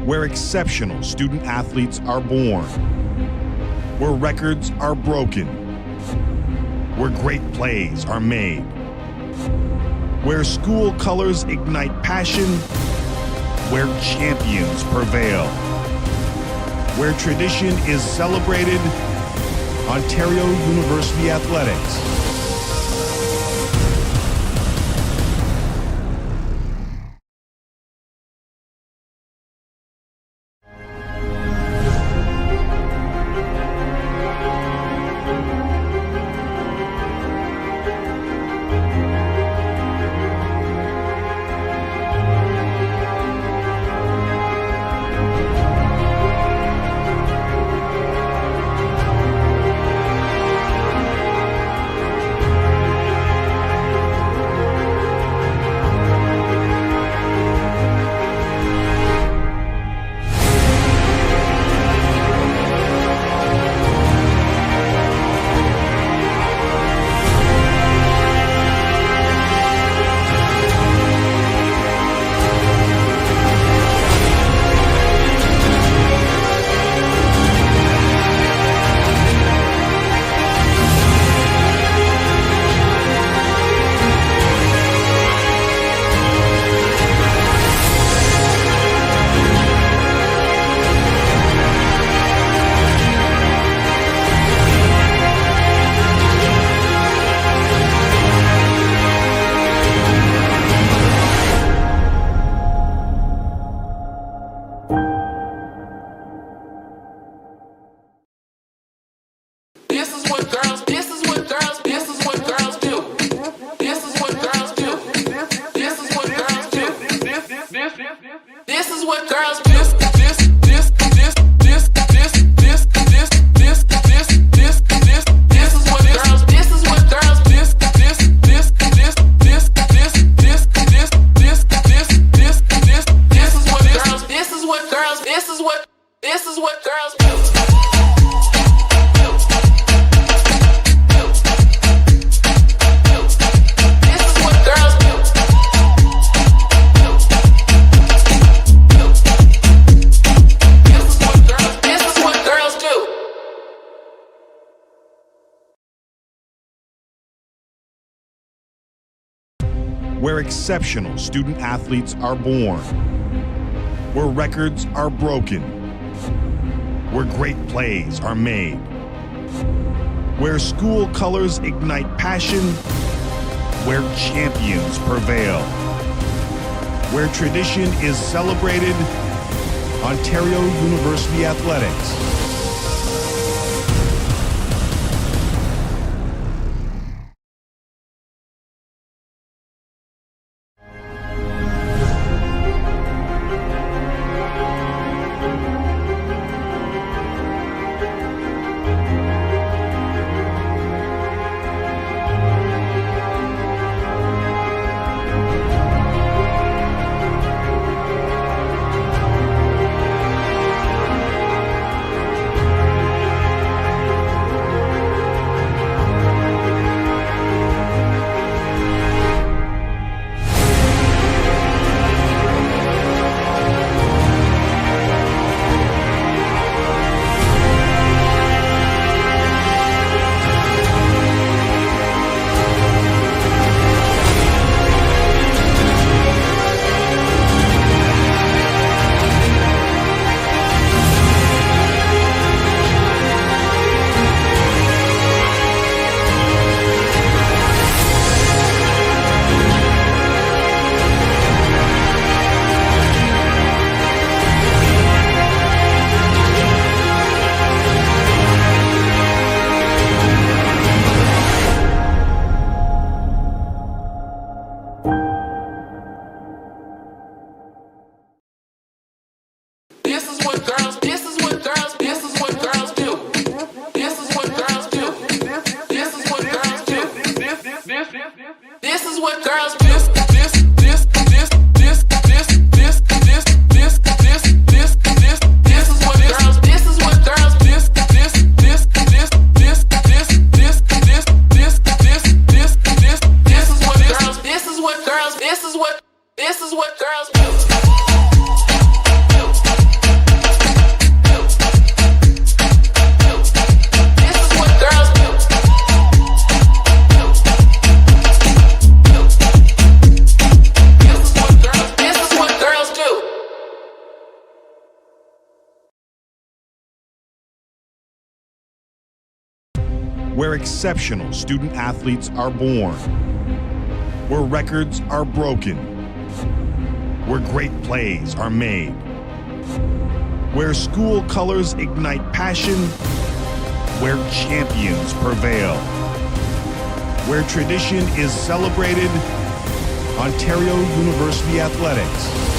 Where exceptional student athletes are born. Where records are broken. Where great plays are made. Where school colors ignite passion. Where champions prevail. Where tradition is celebrated. Ontario University Athletics. where exceptional student athletes are born, where records are broken, where great plays are made, where school colors ignite passion, where champions prevail, where tradition is celebrated. Ontario University Athletics. Where exceptional student athletes are born, where records are broken, where great plays are made, where school colors ignite passion, where champions prevail, where tradition is celebrated. Ontario University Athletics.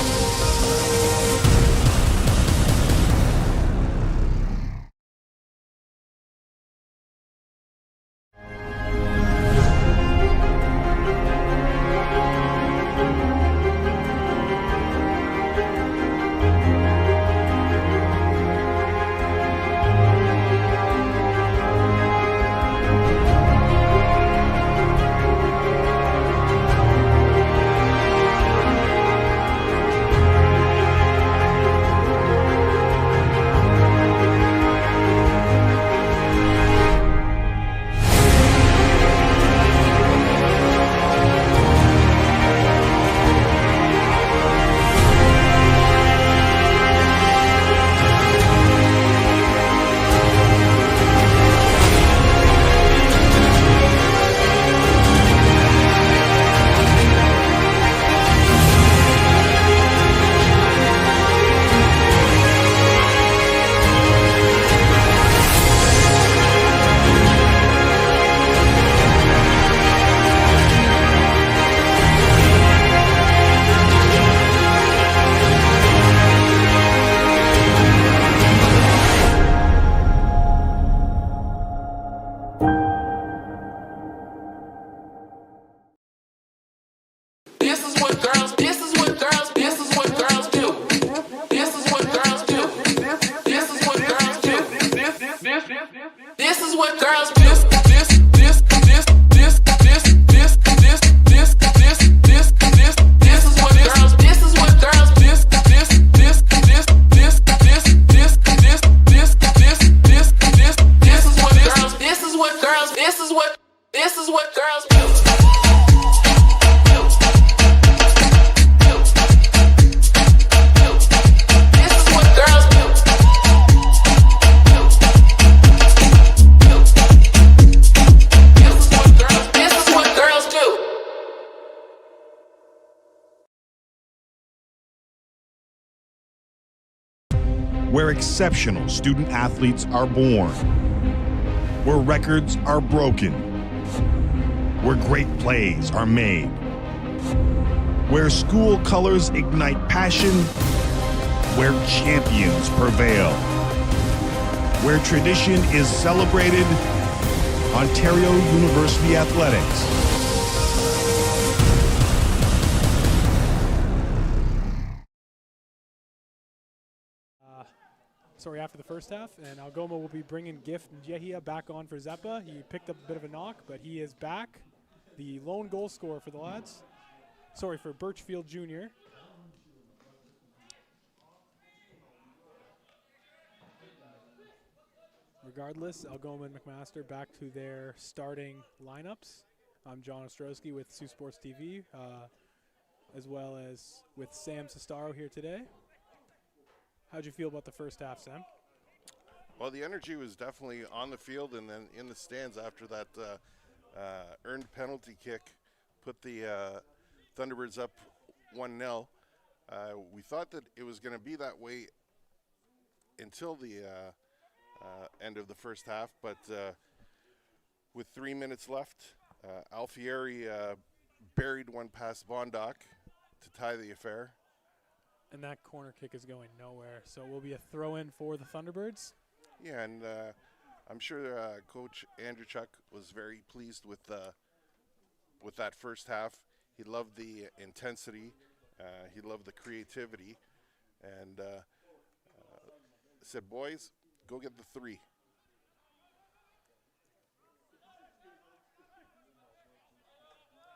This is what girls do. where exceptional student athletes are born, where records are broken, where great plays are made, where school colors ignite passion, where champions prevail, where tradition is celebrated. Ontario University Athletics. Sorry, after the first half, and Algoma will be bringing Gift and Yehia back on for Zeppa. He picked up a bit of a knock, but he is back. The lone goal scorer for the lads. Sorry, for Birchfield Jr. Regardless, Algoma and McMaster back to their starting lineups. I'm John Ostrowski with Sioux Sports TV, as well as with Sam Sestaro here today. How'd you feel about the first half, Sam? Well, the energy was definitely on the field and then in the stands after that earned penalty kick put the Thunderbirds up 1-0. We thought that it was going to be that way until the end of the first half, but with 3 minutes left, Alfieri buried one past Bondoc to tie the affair. And that corner kick is going nowhere, so it will be a throw-in for the Thunderbirds. Yeah, and I'm sure Coach Andrew Chuck was very pleased with that first half. He loved the intensity, he loved the creativity, and said, "Boys, go get the 3."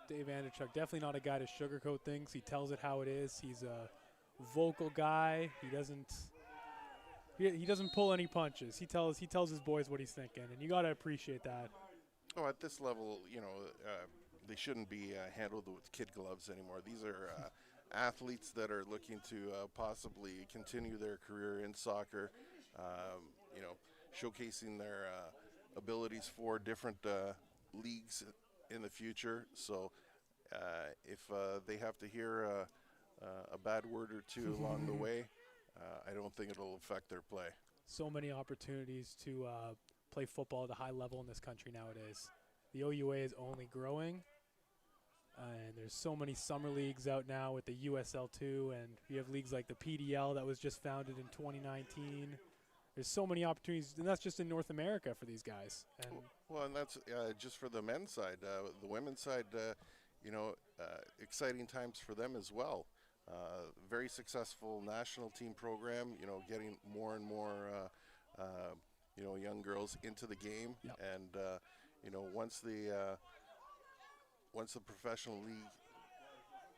Dave Anderchuk, definitely not a guy to sugarcoat things. He tells it how it is. He's a vocal guy. He doesn't pull any punches. He tells his boys what he's thinking, and you got to appreciate that. Oh, at this level, they shouldn't be handled with kid gloves anymore. These are athletes that are looking to possibly continue their career in soccer, showcasing their abilities for different leagues in the future. So if they have to hear a bad word or two along the way, I don't think it'll affect their play. So many opportunities to play football at a high level in this country nowadays. The OUA is only growing, and there's so many summer leagues out now with the USL2, and you have leagues like the PDL that was just founded in 2019. There's so many opportunities, and that's just in North America for these guys. And well, and that's just for the men's side. The women's side, exciting times for them as well. Very successful national team program, getting more and more, young girls into the game. Yep. And, once the professional league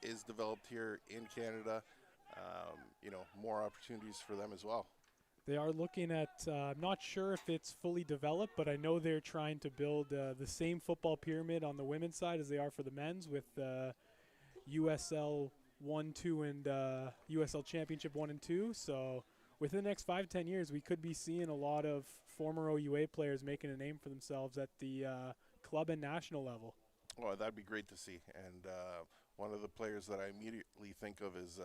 is developed here in Canada, more opportunities for them as well. they are looking at, I'm not sure if it's fully developed, but I know they're trying to build the same football pyramid on the women's side as they are for the men's, with USL 1, 2, and USL Championship 1 and 2. So within the next 5 to 10 years, we could be seeing a lot of former OUA players making a name for themselves at the club and national level. Well, that'd be great to see. And one of the players that I immediately think of is,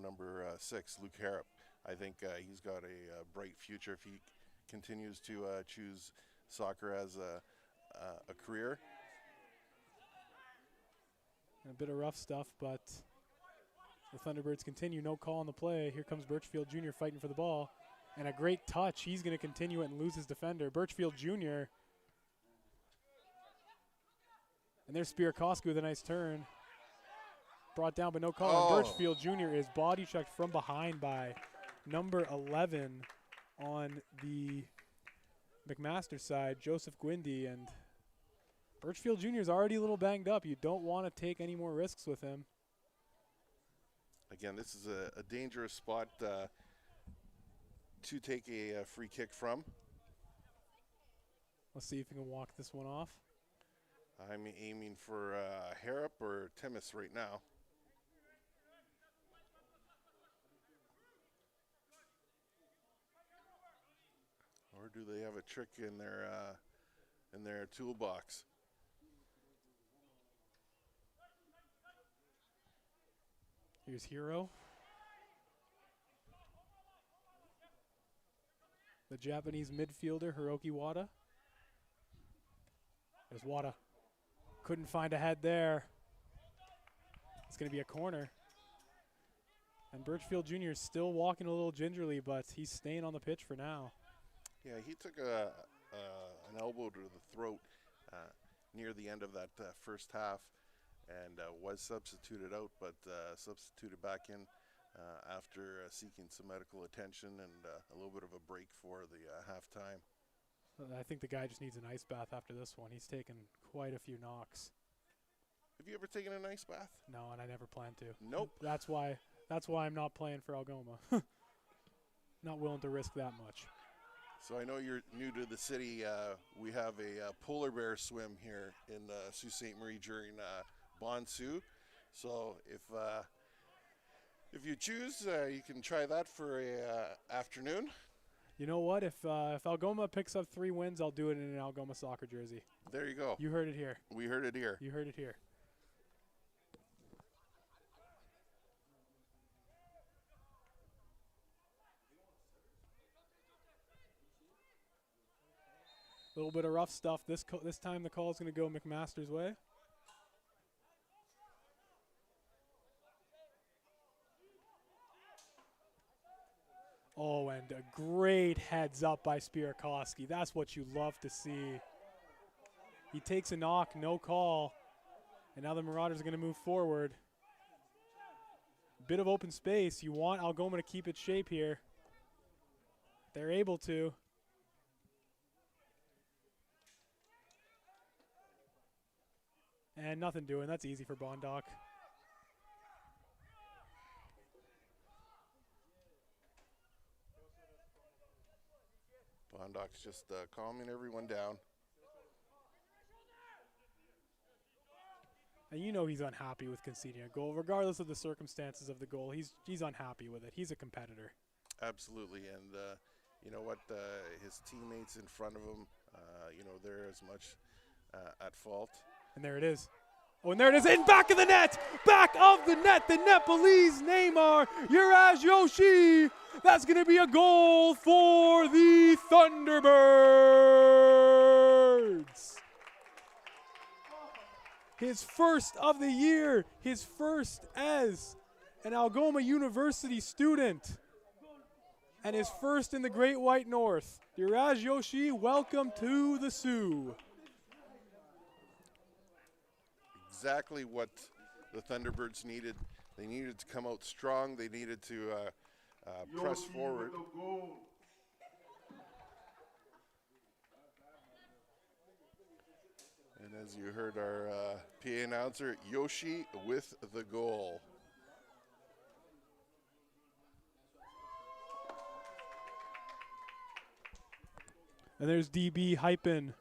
number 6, Luke Harrop. I think he's got a bright future if he continues to choose soccer as a career. And a bit of rough stuff, but the Thunderbirds continue. No call on the play. Here comes Birchfield Jr. fighting for the ball. And a great touch. He's going to continue it and lose his defender. Birchfield Jr. And there's Spirakoski with a nice turn. Brought down, but no call. Oh. And Birchfield Jr. is body checked from behind by number 11 on the McMaster side, Joseph Gwindy. And Birchfield Jr. is already a little banged up. You don't want to take any more risks with him. Again, this is a dangerous spot to take a free kick from. Let's see if he can walk this one off. I'm aiming for Harrop or Timmis right now. Or do they have a trick in their toolbox? Here's Hero. the Japanese midfielder, Hiroki Wada. There's Wada. Couldn't find a head there. It's going to be a corner. And Birchfield Jr. is still walking a little gingerly, but he's staying on the pitch for now. Yeah, he took an elbow to the throat near the end of that first half and was substituted out, but substituted back in after seeking some medical attention and a little bit of a break for the halftime. I think the guy just needs an ice bath after this one. He's taken quite a few knocks. Have you ever taken an ice bath? No, and I never plan to. Nope. That's why I'm not playing for Algoma. Not willing to risk that much. So I know you're new to the city. We have a polar bear swim here in Sault Ste. Marie during Bonsu. So if you choose, you can try that for a afternoon. You know what? If Algoma picks up 3 wins, I'll do it in an Algoma soccer jersey. There you go. You heard it here. We heard it here. You heard it here. A little bit of rough stuff. This time the call is going to go McMaster's way. Oh, and a great heads up by Spirakowski. That's what you love to see. He takes a knock, no call. And now the Marauders are going to move forward. Bit of open space. You want Algoma to keep its shape here. They're able to. And nothing doing. That's easy for Bondoc. Bondoc's just calming everyone down. And you know he's unhappy with conceding a goal. Regardless of the circumstances of the goal, he's unhappy with it. He's a competitor. Absolutely. And you know what? His teammates in front of him, they're as much at fault. And there it is. Oh, and there it is, in back of the net! Back of the net, the Nepalese Neymar, Uraj Yoshi. That's going to be a goal for the Thunderbirds. His first of the year, his first as an Algoma University student, and his first in the Great White North. Uraj Yoshi, welcome to the Sioux. Exactly what the Thunderbirds needed. They needed to come out strong. They needed to press forward. And as you heard our PA announcer, Yoshi with the goal. And there's DB hyping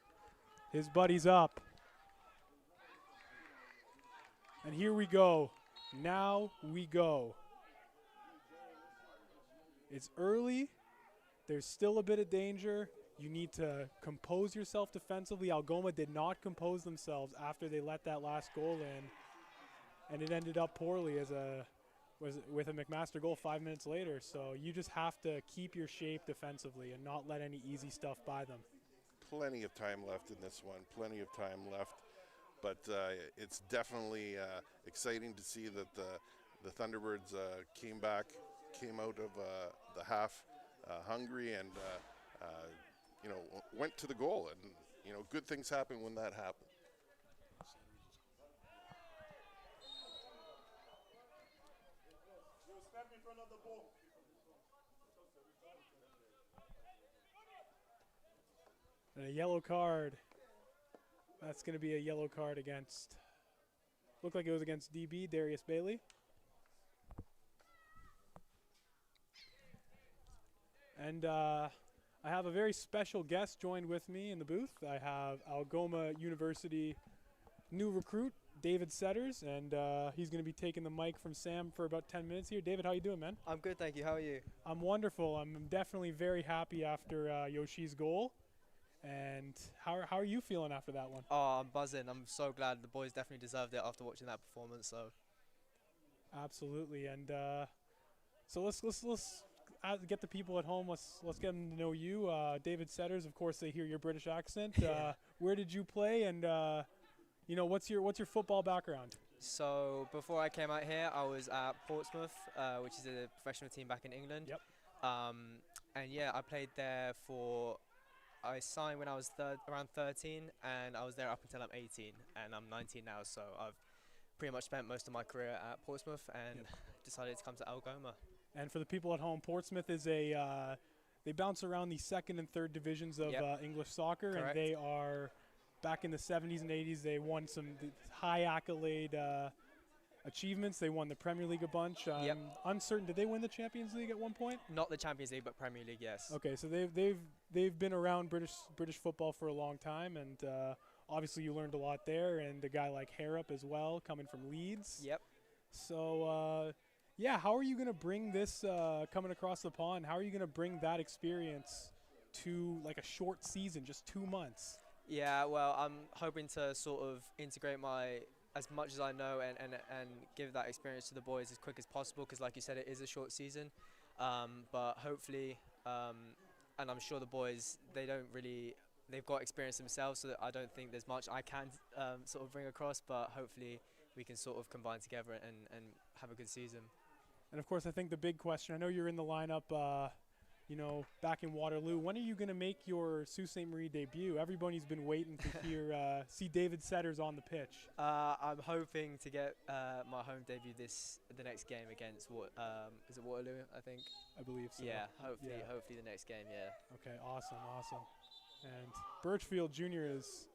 his buddies up. And here we go. Now we go. It's early. There's still a bit of danger. You need to compose yourself defensively. Algoma did not compose themselves after they let that last goal in. And it ended up poorly with a McMaster goal 5 minutes later. So you just have to keep your shape defensively and not let any easy stuff by them. Plenty of time left in this one. Plenty of time left. But it's definitely exciting to see that the Thunderbirds came out of the half hungry and went to the goal. And good things happen when that happens. And a yellow card. That's going to be a yellow card against, looked like it was against DB, Darius Bailey. And I have a very special guest joined with me in the booth. I have Algoma University new recruit, David Setters, and he's going to be taking the mic from Sam for about 10 minutes here. David, how you doing, man? I'm good, thank you. How are you? I'm wonderful. I'm definitely very happy after Yoshi's goal. And how are you feeling after that one? Oh, I'm buzzing. I'm so glad. The boys definitely deserved it after watching that performance. So, absolutely. And so let's get the people at home. Let's get them to know you. David Setters, of course, they hear your British accent. Where did you play, and what's your football background? So before I came out here, I was at Portsmouth, which is a professional team back in England. Yep. And yeah, I played there I signed when I was around 13, and I was there up until I'm 18, and I'm 19 now. So I've pretty much spent most of my career at Portsmouth, and decided to come to Algoma. And for the people at home, Portsmouth is they bounce around the second and third divisions of English soccer. Correct. And they are back in the 70s and 80s. They won some high accolade achievements. They won the Premier League a bunch. Yep. Uncertain, did they win the Champions League at one point? Not the Champions League, but Premier League, yes. Okay, so they've been around British football for a long time, and obviously you learned a lot there. And a guy like Harrop as well, coming from Leeds. Yep. So how are you going to bring this coming across the pond? How are you going to bring that experience to like a short season, just 2 months? Yeah, well, I'm hoping to sort of integrate as much as I know and give that experience to the boys as quick as possible, because like you said, it is a short season. But hopefully, and I'm sure the boys, they've got experience themselves, so that I don't think there's much I can sort of bring across, but hopefully we can sort of combine together and have a good season. And of course, I think the big question, I know you're in the lineup, back in Waterloo. When are you going to make your Sault Ste. Marie debut? Everybody's been waiting to see David Setters on the pitch. I'm hoping to get my home debut the next game against is it Waterloo? I think. I believe so. Yeah, hopefully the next game. Yeah. Okay, awesome. And Birchfield Jr. is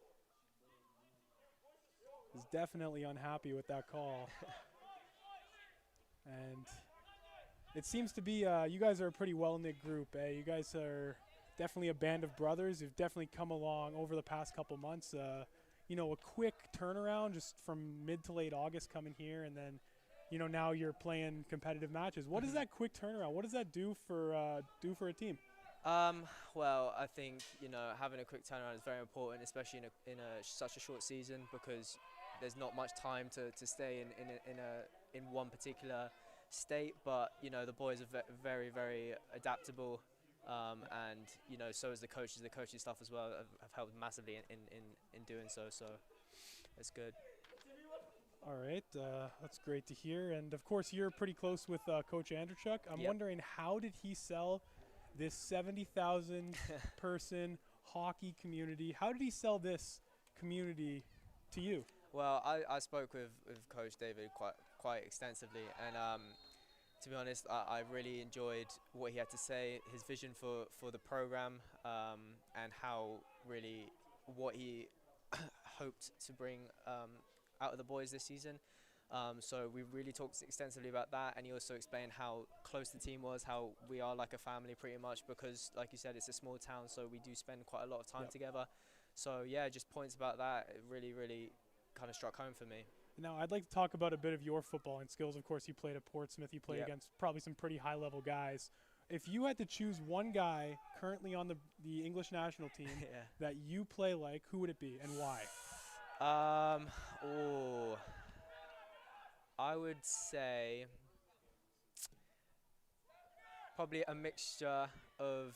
definitely unhappy with that call. And it seems to be you guys are a pretty well-knit group. You guys are definitely a band of brothers. You've definitely come along over the past couple months. A quick turnaround just from mid to late August coming here, and then now you're playing competitive matches. What is that quick turnaround? What does that do for a team? Well, I think having a quick turnaround is very important, especially in such a short season, because there's not much time to stay in one particular state. But the boys are very, very adaptable, and so is the coaches. The coaching staff as well have helped massively in doing so. So it's good. All right, that's great to hear. And of course, you're pretty close with Coach Andrechuk. I'm wondering, how did he sell this 70,000 person hockey community? How did he sell this community to you? Well, I spoke with Coach David quite extensively, and to be honest, I really enjoyed what he had to say, his vision for the program, and how really what he hoped to bring out of the boys this season. So we really talked extensively about that, and he also explained how close the team was, how we are like a family pretty much, because like you said, it's a small town, so we do spend quite a lot of time together. So yeah, just points about that, it really, really kind of struck home for me. Now, I'd like to talk about a bit of your footballing skills. Of course, you played at Portsmouth. You played against probably some pretty high-level guys. If you had to choose one guy currently on the English national team that you play like, who would it be and why? I would say probably a mixture of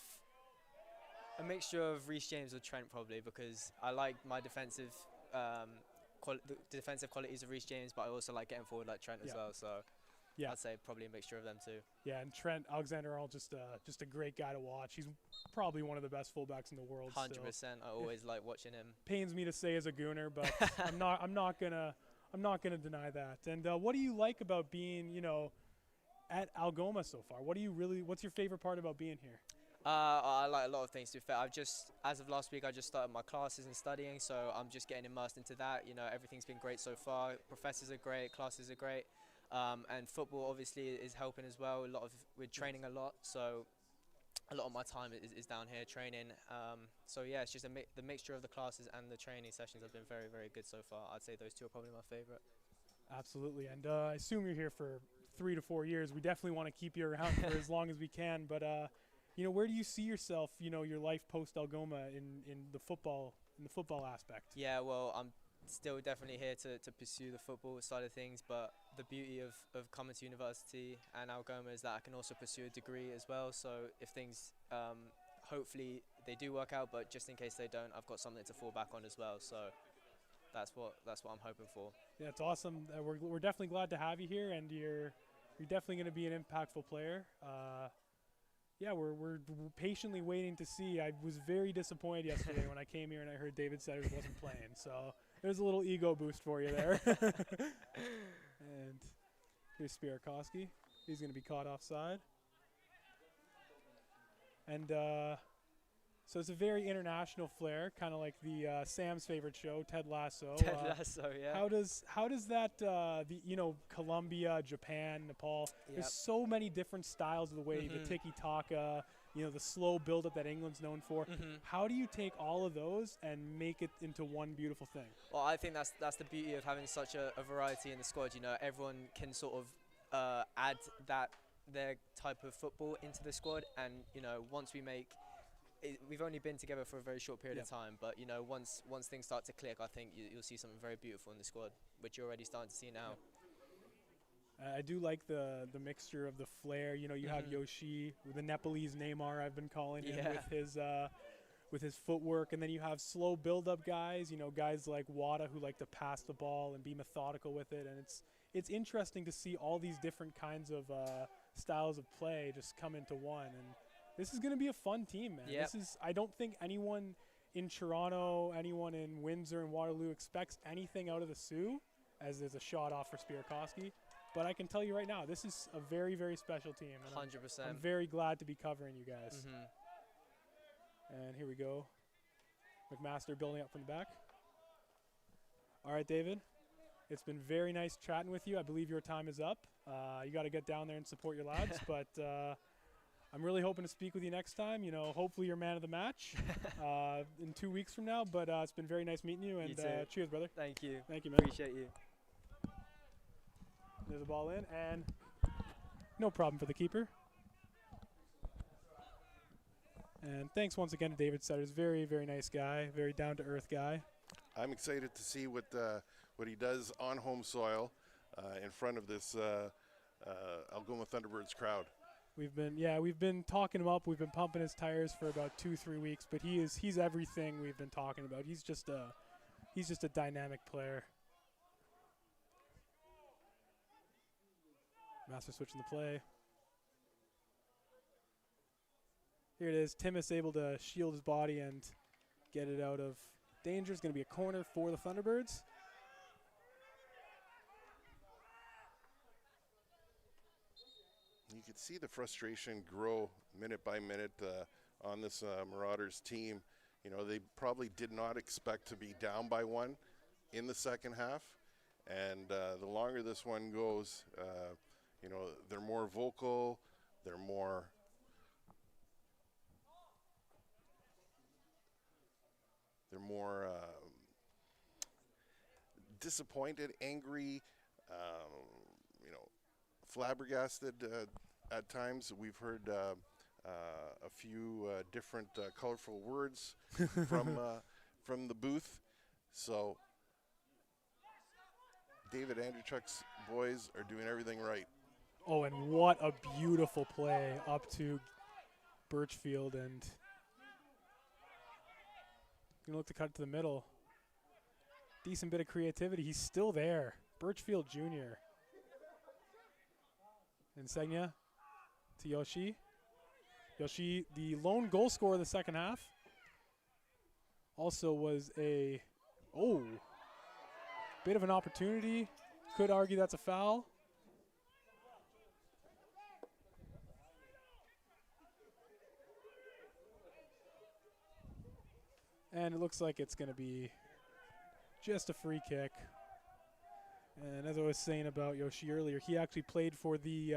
Reece James or Trent, probably, because I like my defensive the defensive qualities of Reece James, but I also like getting forward like Trent as well. So I'd say probably a mixture of them too. Yeah, and Trent Alexander-Arnold, just a great guy to watch. He's probably one of the best fullbacks in the world. 100%. I always like watching him. Pains me to say as a Gooner, but I'm not gonna deny that. And what do you like about being at Algoma so far? What's your favorite part about being here? I like a lot of things, to be fair. As of last week, I just started my classes and studying, so I'm just getting immersed into that. Everything's been great so far. Professors are great, classes are great, and football obviously is helping as well. We're training a lot, so a lot of my time is down here training. So yeah, it's just the mixture of the classes and the training sessions have been very, very good so far. I'd say those two are probably my favorite. Absolutely, and I assume you're here for 3 to 4 years. We definitely want to keep you around for as long as we can, but where do you see yourself, your life post Algoma in the football aspect? Yeah, well, I'm still definitely here to pursue the football side of things, but the beauty of coming to university and Algoma is that I can also pursue a degree as well. So if things, hopefully they do work out, but just in case they don't, I've got something to fall back on as well. So that's what I'm hoping for. Yeah, it's awesome. We're definitely glad to have you here, and you're definitely going to be an impactful player. Yeah, we're patiently waiting to see. I was very disappointed yesterday when I came here and I heard David Setters wasn't playing. So there's a little ego boost for you there. And here's Spirakowski. He's going to be caught offside. And so it's a very international flair, kind of like the Sam's favorite show, Ted Lasso. Ted Lasso, yeah. How does that Colombia, Japan, Nepal? Yep. There's so many different styles of the way the tiki-taka, the slow build-up that England's known for. How do you take all of those and make it into one beautiful thing? Well, I think that's the beauty of having such a variety in the squad. Everyone can sort of add their type of football into the squad, and once we make it, we've only been together for a very short period of time, but once things start to click, I think you'll see something very beautiful in the squad, which you're already starting to see now. I do like the mixture of the flair. You have Yoshi, the Nepalese Neymar, I've been calling him, with his footwork, and then you have slow build-up guys. Guys like Wada who like to pass the ball and be methodical with it, and it's interesting to see all these different kinds of styles of play just come into one. And this is going to be a fun team, man. Yep. I don't think anyone in Toronto, anyone in Windsor and Waterloo expects anything out of the Sioux, as there's a shot off for Spirakowski. But I can tell you right now, this is a very, very special team. And 100%. I'm very glad to be covering you guys. And here we go. McMaster building up from the back. All right, David. It's been very nice chatting with you. I believe your time is up. You got to get down there and support your lads. But I'm really hoping to speak with you next time. Hopefully you're man of the match in 2 weeks from now. But it's been very nice meeting you. And You too. Cheers, brother. Thank you. Thank you, man. Appreciate you. There's a ball in, and no problem for the keeper. And thanks once again to David Setters. Very, very nice guy. Very down-to-earth guy. I'm excited to see what he does on home soil in front of this Algoma Thunderbirds crowd. We've been talking him up. We've been pumping his tires for about 2-3 weeks, but he's everything we've been talking about. He's just a dynamic player. Master switching the play. Here it is. Timus able to shield his body and get it out of danger. It's going to be a corner for the Thunderbirds. You could see the frustration grow minute by minute on this Marauders team. They probably did not expect to be down by one in the second half. And the longer this one goes, they're more vocal, they're more disappointed, angry, flabbergasted at times. We've heard a few different colorful words from the booth. So David Andrewchuk's boys are doing everything right. Oh, and what a beautiful play up to Birchfield, and gonna look to cut it to the middle. Decent bit of creativity. He's still there. Birchfield Jr. Insegna to Yoshi. Yoshi, the lone goal scorer of the second half. Also was a bit of an opportunity. Could argue that's a foul. And it looks like it's going to be just a free kick. And as I was saying about Yoshi earlier, he actually played for the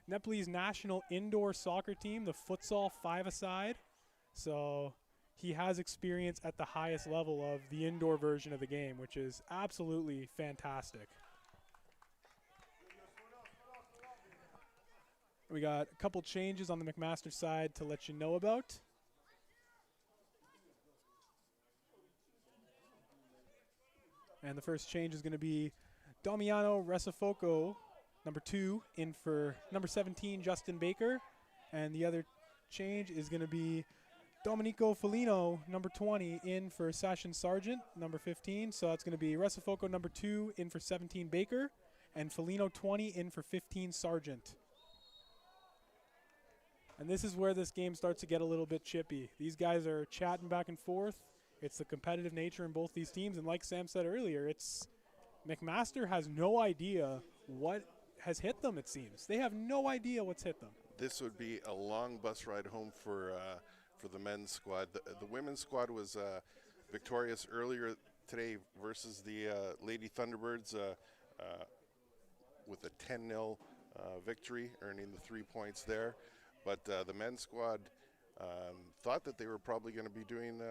Nepalese national indoor soccer team, the futsal five-a-side. So he has experience at the highest level of the indoor version of the game, which is absolutely fantastic. We got a couple changes on the McMaster side to let you know about. And the first change is going to be Damiano Recifoco, number 2, in for number 17, Justin Baker. And the other change is going to be Domenico Felino, number 20, in for Sashin Sargent, number 15. So that's going to be Recifoco, number 2, in for 17, Baker. And Felino, 20, in for 15, Sargent. And this is where this game starts to get a little bit chippy. These guys are chatting back and forth. It's the competitive nature in both these teams. And like Sam said earlier, it's McMaster has no idea what has hit them, it seems. They have no idea what's hit them. This would be a long bus ride home for the men's squad. The women's squad was victorious earlier today versus the Lady Thunderbirds with a 10-0 victory, earning the 3 points there. But the men's squad thought that they were probably going to be doing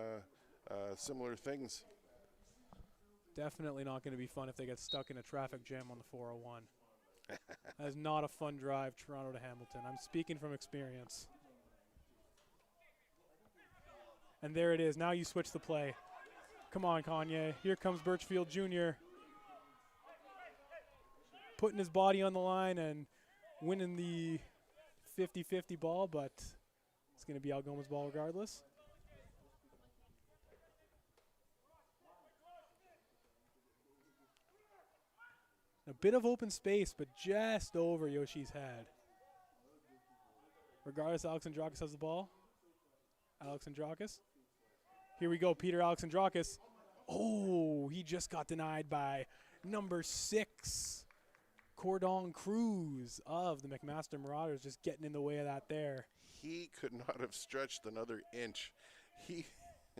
similar things. Definitely not going to be fun if they get stuck in a traffic jam on the 401. That is not a fun drive, Toronto to Hamilton. I'm speaking from experience. And there it is. Now you switch the play. Come on, Kanye. Here comes Birchfield Jr. putting his body on the line and winning the 50-50 ball, but it's going to be Algoma's ball regardless. A bit of open space, but just over Yoshi's head. Regardless, Alexandrakis has the ball. Alexandrakis. Here we go, Peter Alexandrakis. Oh, he just got denied by number 6, Cordon Cruz of the McMaster Marauders, just getting in the way of that there. He could not have stretched another inch.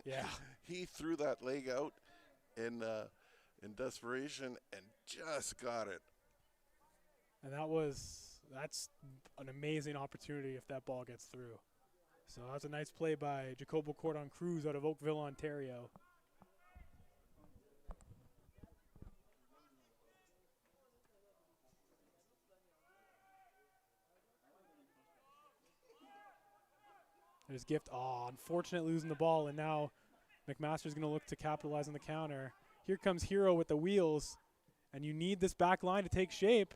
Yeah. He threw that leg out in desperation and just got it. And that's an amazing opportunity if that ball gets through. So that's a nice play by Jacobo Cordon Cruz out of Oakville, Ontario. There's Gift. Oh, unfortunate losing the ball, and now McMaster's going to look to capitalize on the counter. Here comes Hero with the wheels, and you need this back line to take shape.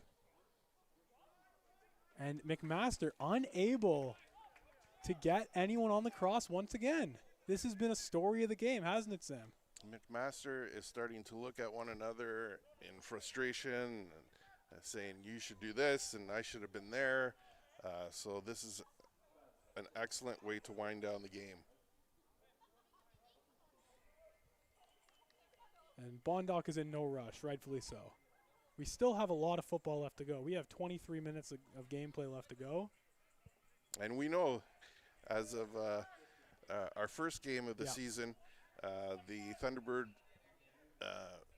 And McMaster unable to get anyone on the cross once again. This has been a story of the game, hasn't it, Sam? McMaster is starting to look at one another in frustration and saying, you should do this, and I should have been there. So this is an excellent way to wind down the game. And Bondoc is in no rush, rightfully so. We still have a lot of football left to go. We have 23 minutes of gameplay left to go. And we know, as of our first game of the season, the Thunderbird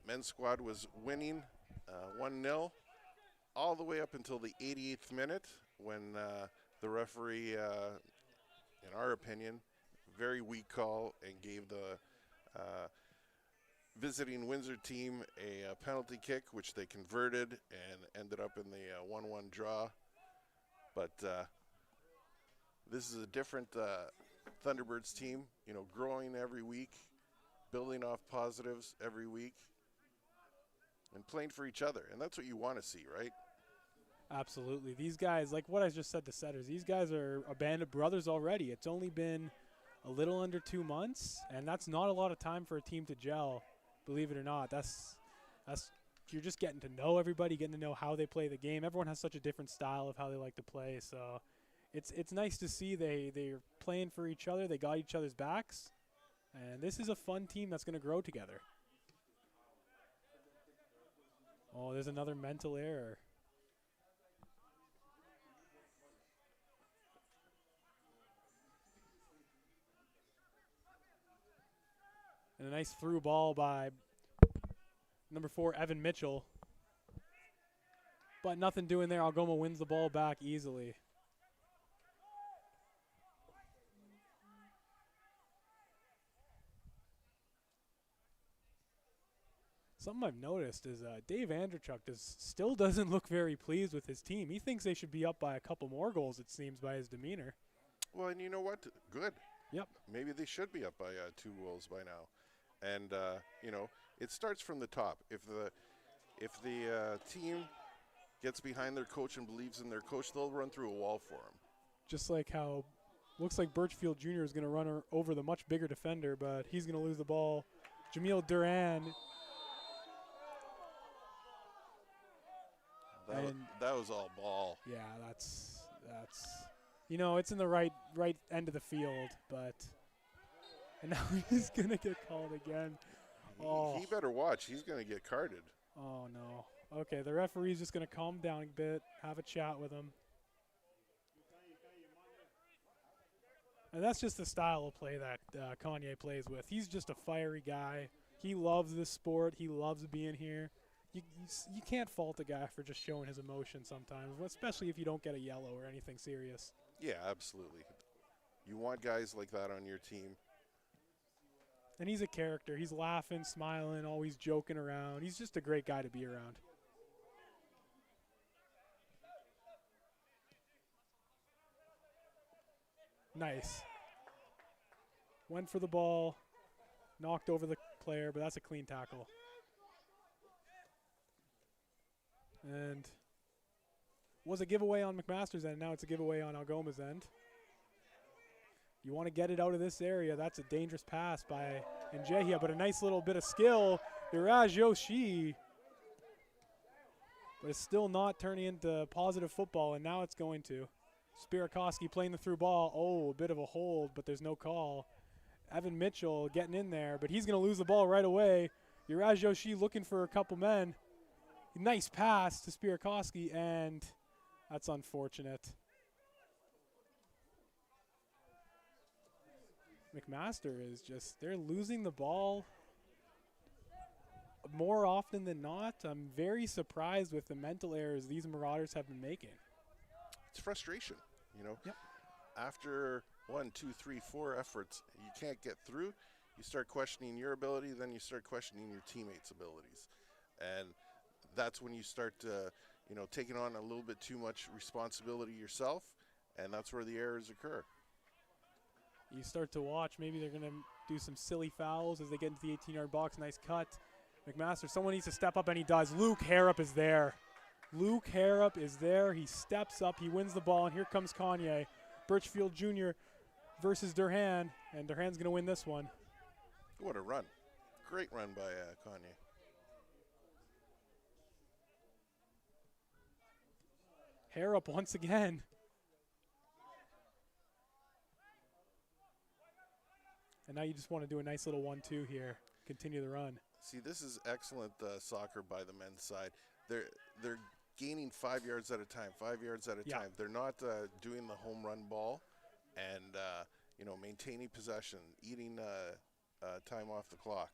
men's squad was winning 1-0 all the way up until the 88th minute when the referee, in our opinion, very weak call and gave the visiting Windsor team a penalty kick, which they converted and ended up in the 1-1 draw. But this is a different Thunderbirds team, growing every week, building off positives every week, and playing for each other. And that's what you want to see, right? Absolutely. These guys, like what I just said to Setters, these guys are a band of brothers already. It's only been a little under 2 months, and that's not a lot of time for a team to gel, believe it or not. That's you're just getting to know everybody, getting to know how they play the game. Everyone has such a different style of how they like to play, so it's nice to see they're playing for each other. They got each other's backs, and this is a fun team that's going to grow together. Oh, there's another mental error. And a nice through ball by number 4, Evan Mitchell. But nothing doing there. Algoma wins the ball back easily. Something I've noticed is Dave Andrechuk still doesn't look very pleased with his team. He thinks they should be up by a couple more goals, it seems, by his demeanor. Well, and you know what? Good. Yep. Maybe they should be up by 2 goals by now. And, it starts from the top. If the team gets behind their coach and believes in their coach, they'll run through a wall for him. Just like how looks like Birchfield Jr. is going to run over the much bigger defender, but he's going to lose the ball. Jamil Duran. That was all ball. Yeah, that's you know, it's in the right end of the field, but and now he's going to get called again. He better watch. He's going to get carded. Oh no. Okay, the referee's just going to calm down a bit, have a chat with him. And that's just the style of play that Kanye plays with. He's just a fiery guy. He loves this sport. He loves being here. You can't fault a guy for just showing his emotion sometimes, especially if you don't get a yellow or anything serious. Yeah, absolutely. You want guys like that on your team. And he's a character. He's laughing, smiling, always joking around. He's just a great guy to be around. Nice. Went for the ball, knocked over the player, but that's a clean tackle. And was a giveaway on McMaster's end. Now it's a giveaway on Algoma's end. You want to get it out of this area. That's a dangerous pass by Njehia, but a nice little bit of skill. Iraj Yoshi. But it's still not turning into positive football, and now it's going to. Spirakowski playing the through ball. Oh, a bit of a hold, but there's no call. Evan Mitchell getting in there, but he's going to lose the ball right away. Iraj Yoshi looking for a couple men. Nice pass to Spirakowski, and that's unfortunate. McMaster is just, they're losing the ball more often than not. I'm very surprised with the mental errors these Marauders have been making. It's frustration, you know. Yep. After 1, 2, 3, 4 efforts, you can't get through. You start questioning your ability, then you start questioning your teammates' abilities. And that's when you start, taking on a little bit too much responsibility yourself, and that's where the errors occur. You start to watch, maybe they're going to do some silly fouls as they get into the 18-yard box. Nice cut. McMaster, someone needs to step up, and he does. Luke Harrop is there. Luke Harrop is there. He steps up. He wins the ball, and here comes Kanye. Birchfield Jr. versus Durhan, and Durhan's going to win this one. What a run. Great run by Kanye. Harrop once again. And now you just want to do a nice little 1-2 here. Continue the run. See, this is excellent soccer by the men's side. They're gaining 5 yards at a time, 5 yards at a time. They're not doing the home run ball and, maintaining possession, eating time off the clock.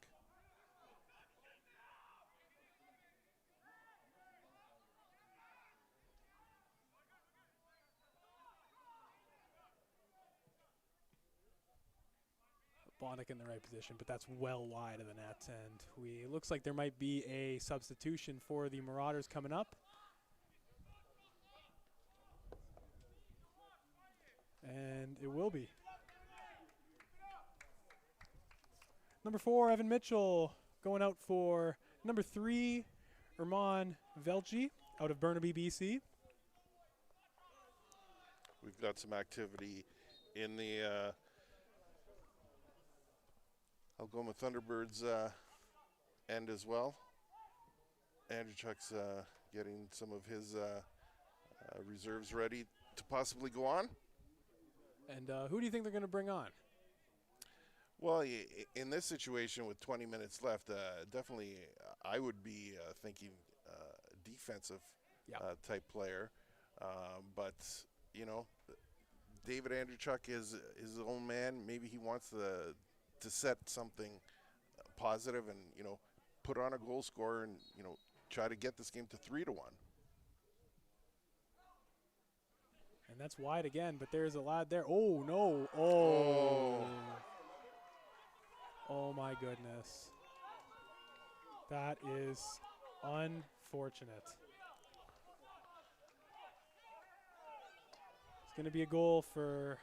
Bondic in the right position, but that's well wide of the net. And it looks like there might be a substitution for the Marauders coming up. And it will be. Number 4, Evan Mitchell, going out for number 3, Erman Velji, out of Burnaby, BC. We've got some activity in the Algoma Thunderbirds end as well. Andrew Chuck's getting some of his reserves ready to possibly go on. And who do you think they're going to bring on? Well, in this situation with 20 minutes left, definitely I would be thinking defensive type player. But, David Andrewchuk is his own man. Maybe he wants to set something positive and, put on a goal scorer and, try to get this game to 3-1. And that's wide again, but there's a lad there. Oh, no. Oh. Oh, my goodness. That is unfortunate. It's going to be a goal for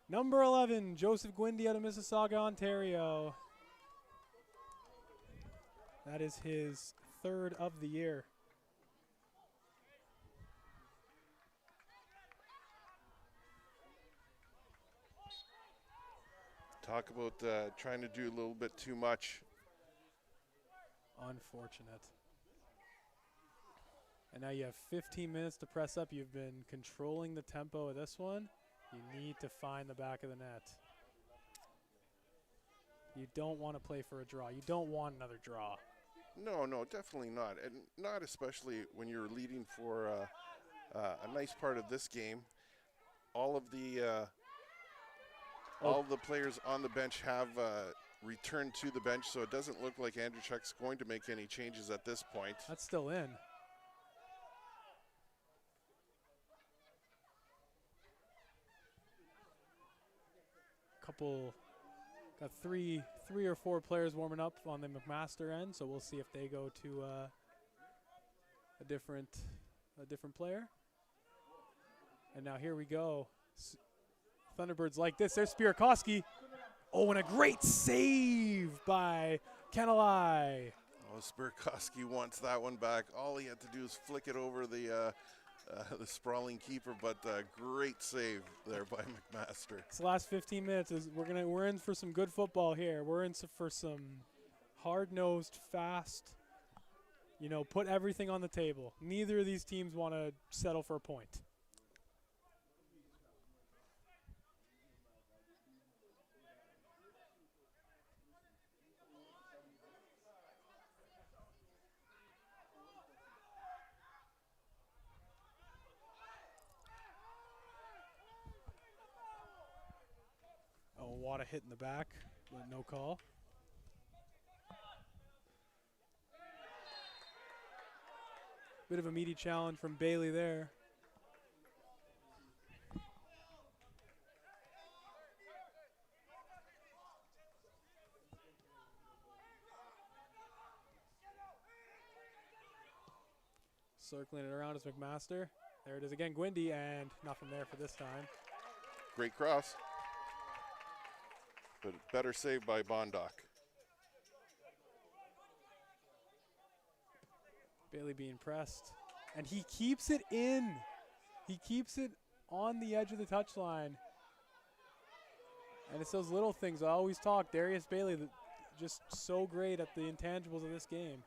number 11, Joseph Gwindy out of Mississauga, Ontario. That is his 3rd of the year. Talk about trying to do a little bit too much. Unfortunate. And now you have 15 minutes to press up. You've been controlling the tempo of this one. You need to find the back of the net. You don't want to play for a draw. You don't want another draw. No, no, definitely not. And not especially when you're leading for a nice part of this game. All of the players on the bench have returned to the bench, so it doesn't look like Andrzejczyk's going to make any changes at this point. That's still in. Got three or four players warming up on the McMaster end, so we'll see if they go to a different player. And now here we go. Thunderbirds like this. There's Spirakowski. Oh, and a great save by Kenelai. Oh, Spirakowski wants that one back. All he had to do is flick it over the sprawling keeper, but great save there by McMaster. This last 15 minutes is we're in for some good football here. We're in for some hard-nosed, fast. You know, put everything on the table. Neither of these teams want to settle for a point. Wada hit in the back, but no call. Bit of a meaty challenge from Bailey there. Circling it around is McMaster. There it is again, Gwindy, and nothing there for this time. Great cross. But better save by Bondoc. Bailey being pressed. And he keeps it in. He keeps it on the edge of the touchline. And it's those little things I always talk. Darius Bailey, just so great at the intangibles of this game.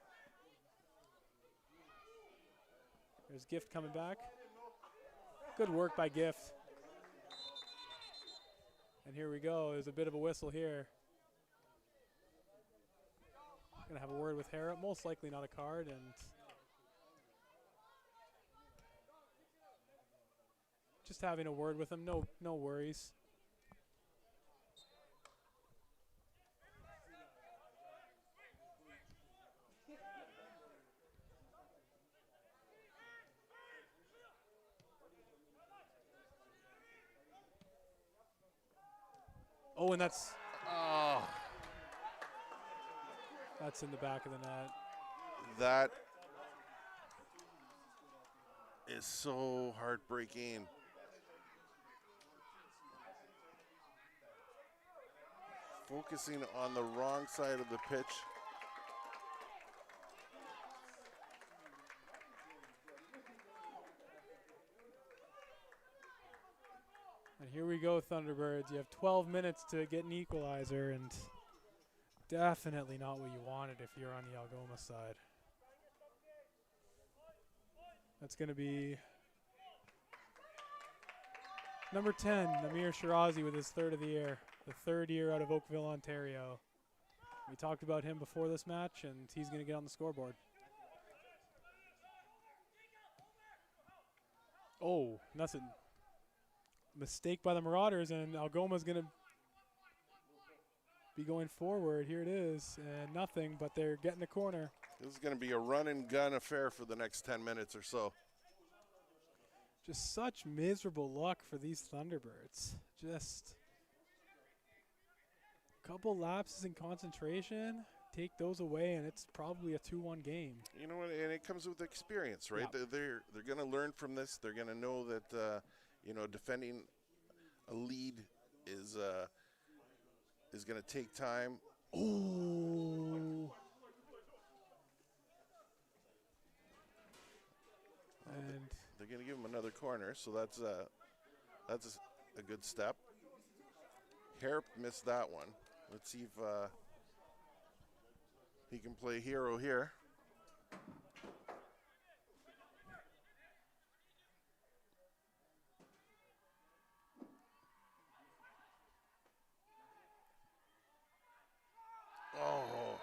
There's Gift coming back. Good work by Gift. And here we go. There's a bit of a whistle here. Gonna have a word with Hera. Most likely not a card, and just having a word with him. No worries. Oh, and that's in the back of the net. That is so heartbreaking. Focusing on the wrong side of the pitch. And here we go, Thunderbirds. You have 12 minutes to get an equalizer, and definitely not what you wanted if you're on the Algoma side. That's going to be number 10, Namir Shirazi, with his 3rd of the year, the 3rd year out of Oakville, Ontario. We talked about him before this match, and he's going to get on the scoreboard. Oh, nothing. Mistake by the Marauders, and Algoma's going to be going forward. Here it is, and nothing, but they're getting the corner. This is going to be a run-and-gun affair for the next 10 minutes or so. Just such miserable luck for these Thunderbirds. Just a couple lapses in concentration. Take those away, and it's probably a 2-1 game. You know what, and it comes with experience, right? Yeah. They're going to learn from this. They're going to know that defending a lead is going to take time. Oh, they're going to give him another corner, so that's a good step. Harrop missed that one. Let's see if he can play hero here. Oh.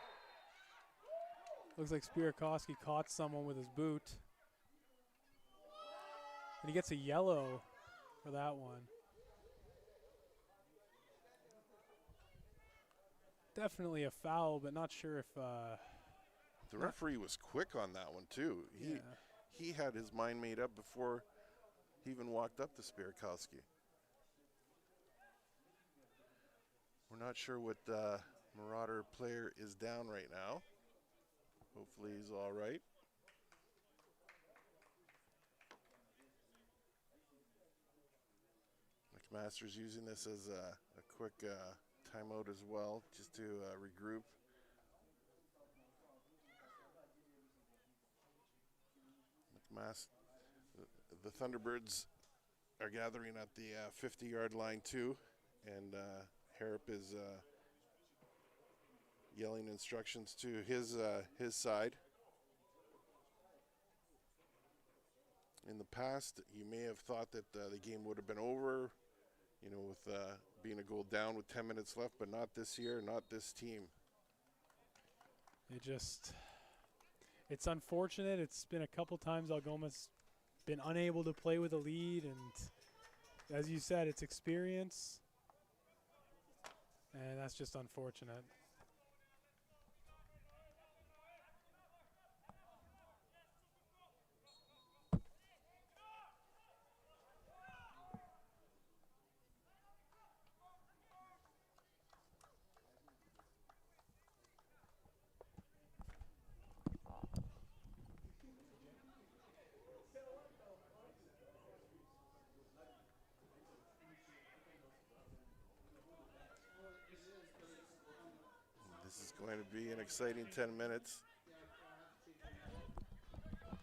Looks like Spirakowski caught someone with his boot. And he gets a yellow for that one. Definitely a foul, but not sure if... The referee was quick on that one, too. He had his mind made up before he even walked up to Spirakowski. We're not sure what Marauder player is down right now. Hopefully he's all right. McMaster's using this as a quick timeout as well, just to regroup. The Thunderbirds are gathering at the 50-yard line too, and Harrop is yelling instructions to his side. In the past, you may have thought that the game would have been over, you know, with being a goal down with 10 minutes left, but not this year, not this team. It's unfortunate. It's been a couple times Algoma's been unable to play with a lead, and as you said, it's experience, and that's just unfortunate. This is going to be an exciting 10 minutes.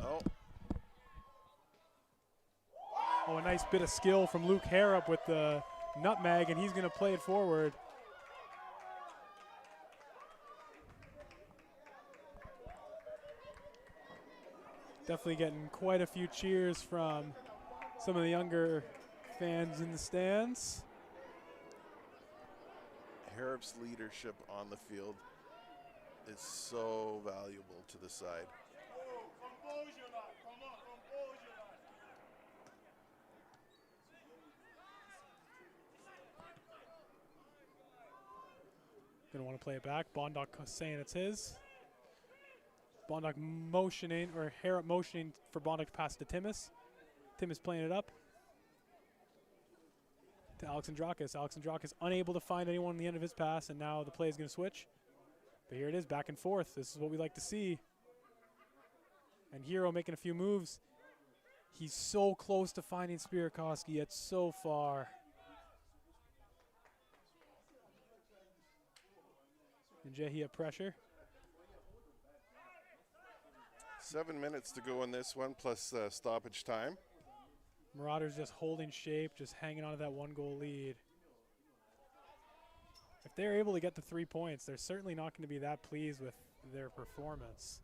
Oh. Oh, a nice bit of skill from Luke Harrop with the nutmeg, and he's going to play it forward. Definitely getting quite a few cheers from some of the younger fans in the stands. Harrop's leadership on the field is so valuable to the side. Gonna want to play it back. Bondoc saying it's his. Bondoc motioning, or Harrop motioning for Bondoc to pass to Timmis. Timmis playing it up to Alexandrakis. Alexandrakis unable to find anyone on the end of his pass, and now the play is going to switch. But here it is, back and forth. This is what we like to see. And Hero making a few moves. He's so close to finding Spirakowski, yet so far. And Jehia pressure. 7 minutes to go in this one, plus stoppage time. Marauders just holding shape, just hanging on to that 1-goal lead. If they're able to get the 3 points, they're certainly not going to be that pleased with their performance.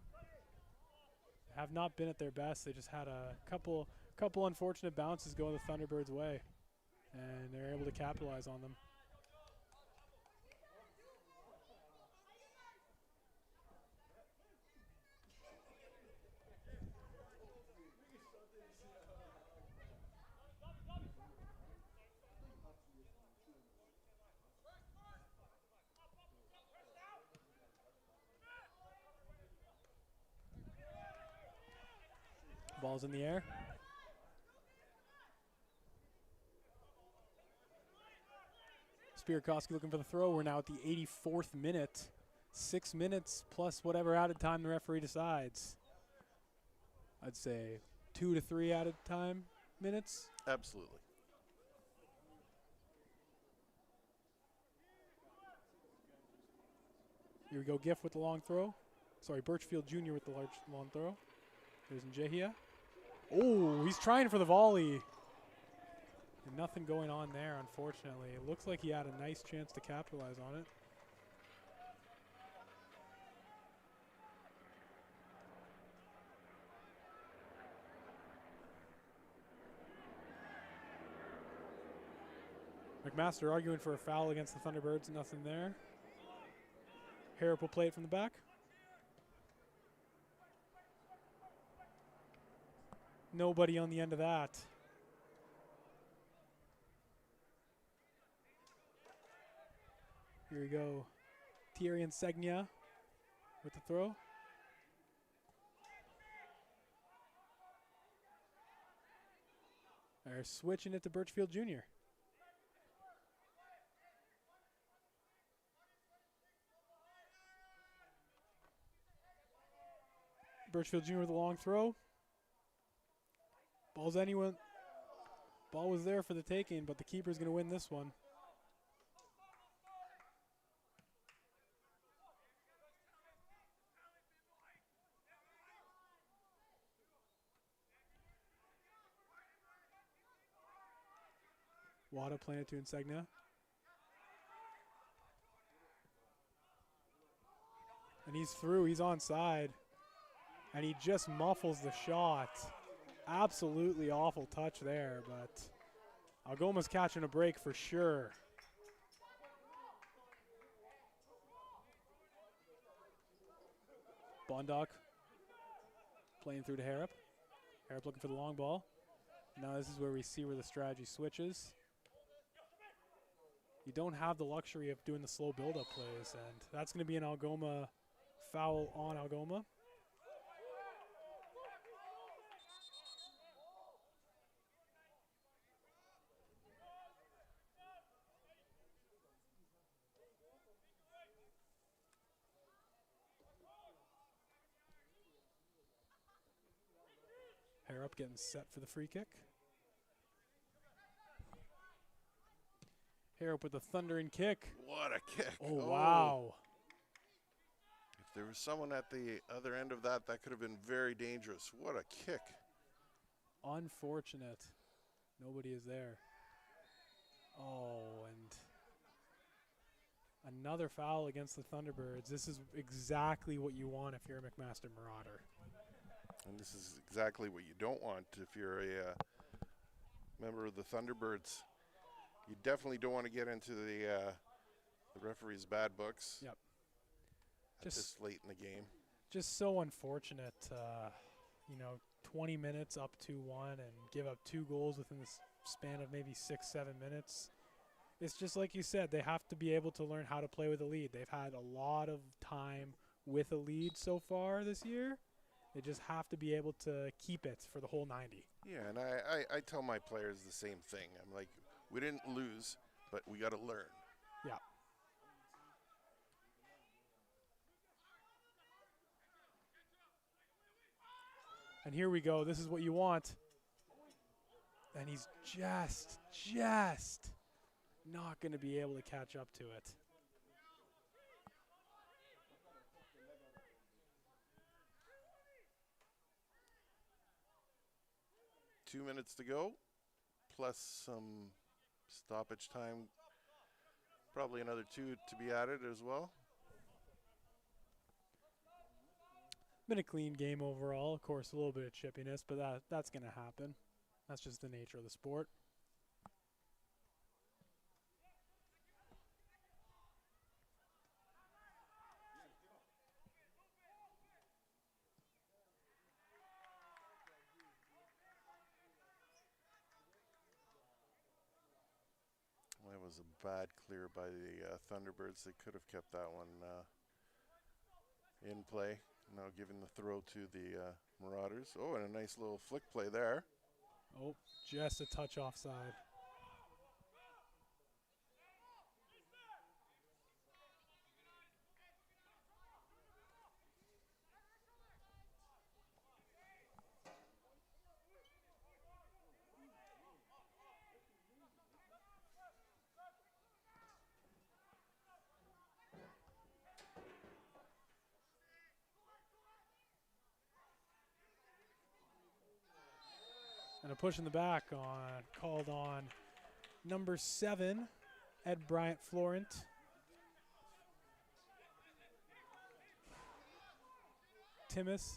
They have not been at their best. They just had a couple unfortunate bounces go the Thunderbirds' way, and they're able to capitalize on them. Ball's in the air. Spirakowski looking for the throw. We're now at the 84th minute. 6 minutes plus whatever added time the referee decides. I'd say 2 to 3 added time minutes. Absolutely. Here we go, Giff with the long throw. Sorry, Birchfield Jr. with the long throw. There's Njehia. Oh, he's trying for the volley. And nothing going on there, unfortunately. It looks like he had a nice chance to capitalize on it. McMaster arguing for a foul against the Thunderbirds. Nothing there. Harrop will play it from the back. Nobody on the end of that. Here we go. Thierry Insegna with the throw. They're switching it to Birchfield Jr. Birchfield Jr. with a long throw. Ball was there for the taking, but the keeper's going to win this one. Wada playing it to Insegna. And he's through. He's onside. And he just muffles the shot. Absolutely awful touch there, but Algoma's catching a break for sure. Bondock playing through to Harrop. Harrop looking for the long ball. Now this is where we see where the strategy switches. You don't have the luxury of doing the slow build-up plays, and that's going to be an Algoma foul on Algoma. Harrop getting set for the free kick. Harrop with the thundering kick. What a kick. Oh, wow. If there was someone at the other end of that, that could have been very dangerous. What a kick. Unfortunate. Nobody is there. Oh, and another foul against the Thunderbirds. This is exactly what you want if you're a McMaster Marauder. And this is exactly what you don't want if you're a member of the Thunderbirds. You definitely don't want to get into the referee's bad books. Yep. Just this late in the game. Just so unfortunate. 20 minutes up 2-1 and give up 2 goals within the span of maybe 6-7 minutes. It's just like you said, they have to be able to learn how to play with a lead. They've had a lot of time with a lead so far this year. They just have to be able to keep it for the whole 90. Yeah, and I tell my players the same thing. I'm like, we didn't lose, but we got to learn. Yeah. And here we go. This is what you want. And he's just not going to be able to catch up to it. Two minutes to go, plus some stoppage time. Probably another 2 to be added as well. Been a clean game overall. Of course, a little bit of chippiness, but that's going to happen. That's just the nature of the sport. That was a bad clear by the Thunderbirds. They could have kept that one in play. Now giving the throw to the Marauders. Oh, and a nice little flick play there. Oh, just a touch offside. And a push in the back on called on number 7, Ed Bryant Florent. Timmis.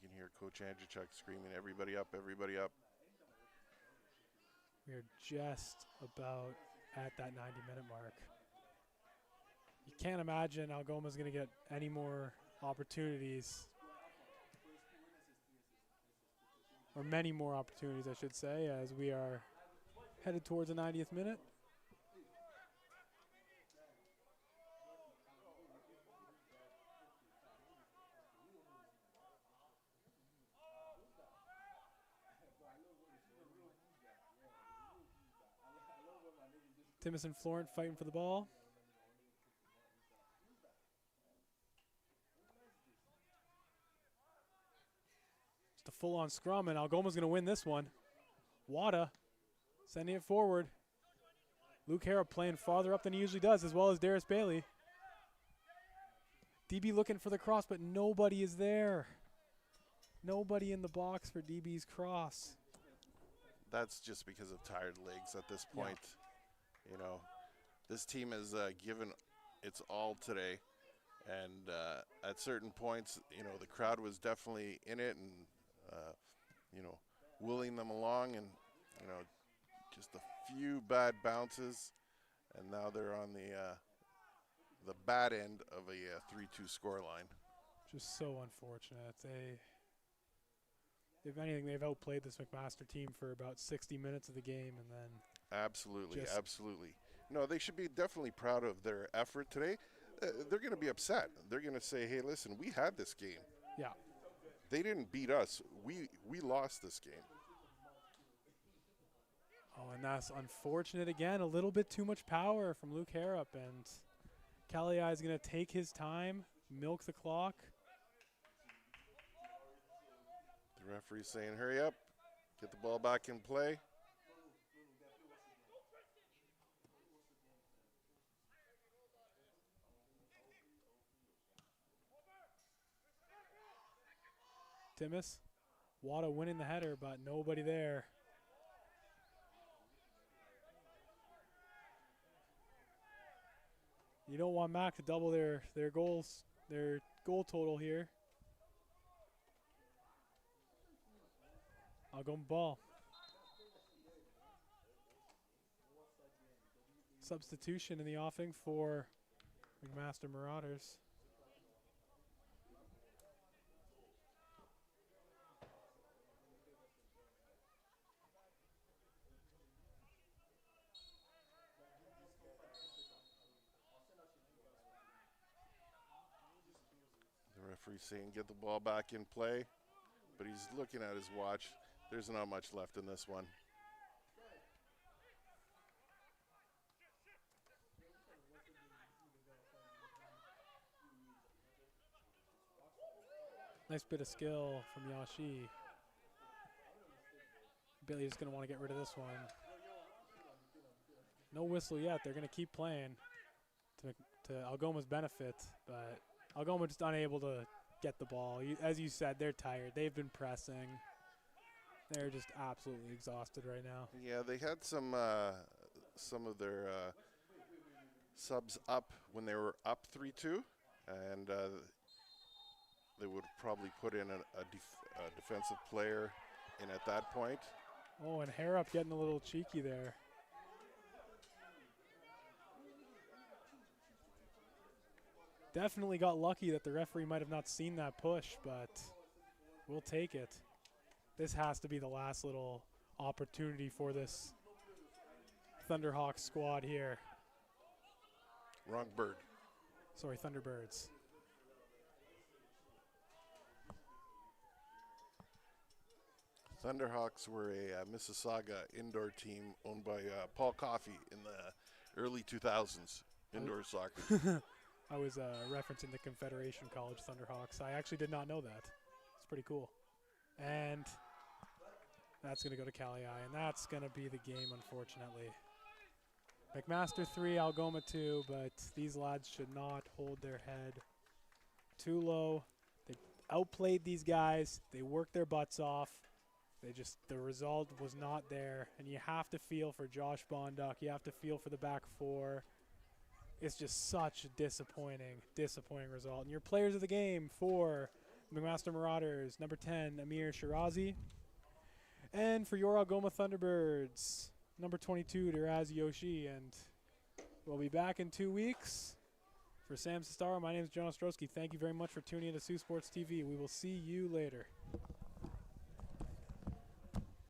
You can hear Coach Andrzejczyk screaming, everybody up, everybody up. We're just about at that 90-minute mark. You can't imagine Algoma's going to get any more opportunities, or many more opportunities, I should say, as we are headed towards the 90th minute. Timmis and Florent fighting for the ball. Just a full-on scrum, and Algoma's going to win this one. Wada sending it forward. Luke Harrop playing farther up than he usually does, as well as Darius Bailey. DB looking for the cross, but nobody is there. Nobody in the box for DB's cross. That's just because of tired legs at this point. Yeah. You know, this team has given its all today, and at certain points, you know, the crowd was definitely in it and, you know, willing them along, and, you know, just a few bad bounces, and now they're on the bad end of a 3-2 scoreline. Just so unfortunate. If anything, they've outplayed this McMaster team for about 60 minutes of the game, and then absolutely. No, they should be definitely proud of their effort today. They're going to be upset. They're going to say, hey, listen, we had this game. Yeah. They didn't beat us. We lost this game. Oh, and that's unfortunate again. A little bit too much power from Luke Harrop, and Callahan is going to take his time, milk the clock. The referee's saying, hurry up, get the ball back in play. Timmis, Wada winning the header, but nobody there. You don't want Mac to double their goal total here. Algoma ball. Substitution in the offing for McMaster Marauders. The referee's saying get the ball back in play, but he's looking at his watch. There's not much left in this one. Nice bit of skill from Yashi. Bailey's going to want to get rid of this one. No whistle yet. They're going to keep playing to Algoma's benefit, but Algoma just unable to get the ball. As you said, they're tired. They've been pressing. They're just absolutely exhausted right now. Yeah, they had some of their subs up when they were up 3-2, and they would probably put in a defensive player in at that point. Oh, and Harrop getting a little cheeky there. Definitely got lucky that the referee might have not seen that push, but we'll take it. This has to be the last little opportunity for this Thunderhawks squad here. Wrong bird. Sorry, Thunderbirds. Thunderhawks were a Mississauga indoor team owned by Paul Coffey in the early 2000s, indoor soccer. I was referencing the Confederation College Thunderhawks. I actually did not know that. It's pretty cool. And that's going to go to Callahan, and that's going to be the game, unfortunately. McMaster 3, Algoma 2, but these lads should not hold their head too low. They outplayed these guys. They worked their butts off. The result was not there. And you have to feel for Josh Bonduck. You have to feel for the back four. It's just such a disappointing result. And your players of the game for McMaster Marauders, number 10, Amir Shirazi. And for your Algoma Thunderbirds, number 22, Dirazi Yoshi. And we'll be back in 2 weeks. For Sam Sestaro, my name is John Ostrowski. Thank you very much for tuning in to Sioux Sports TV. We will see you later.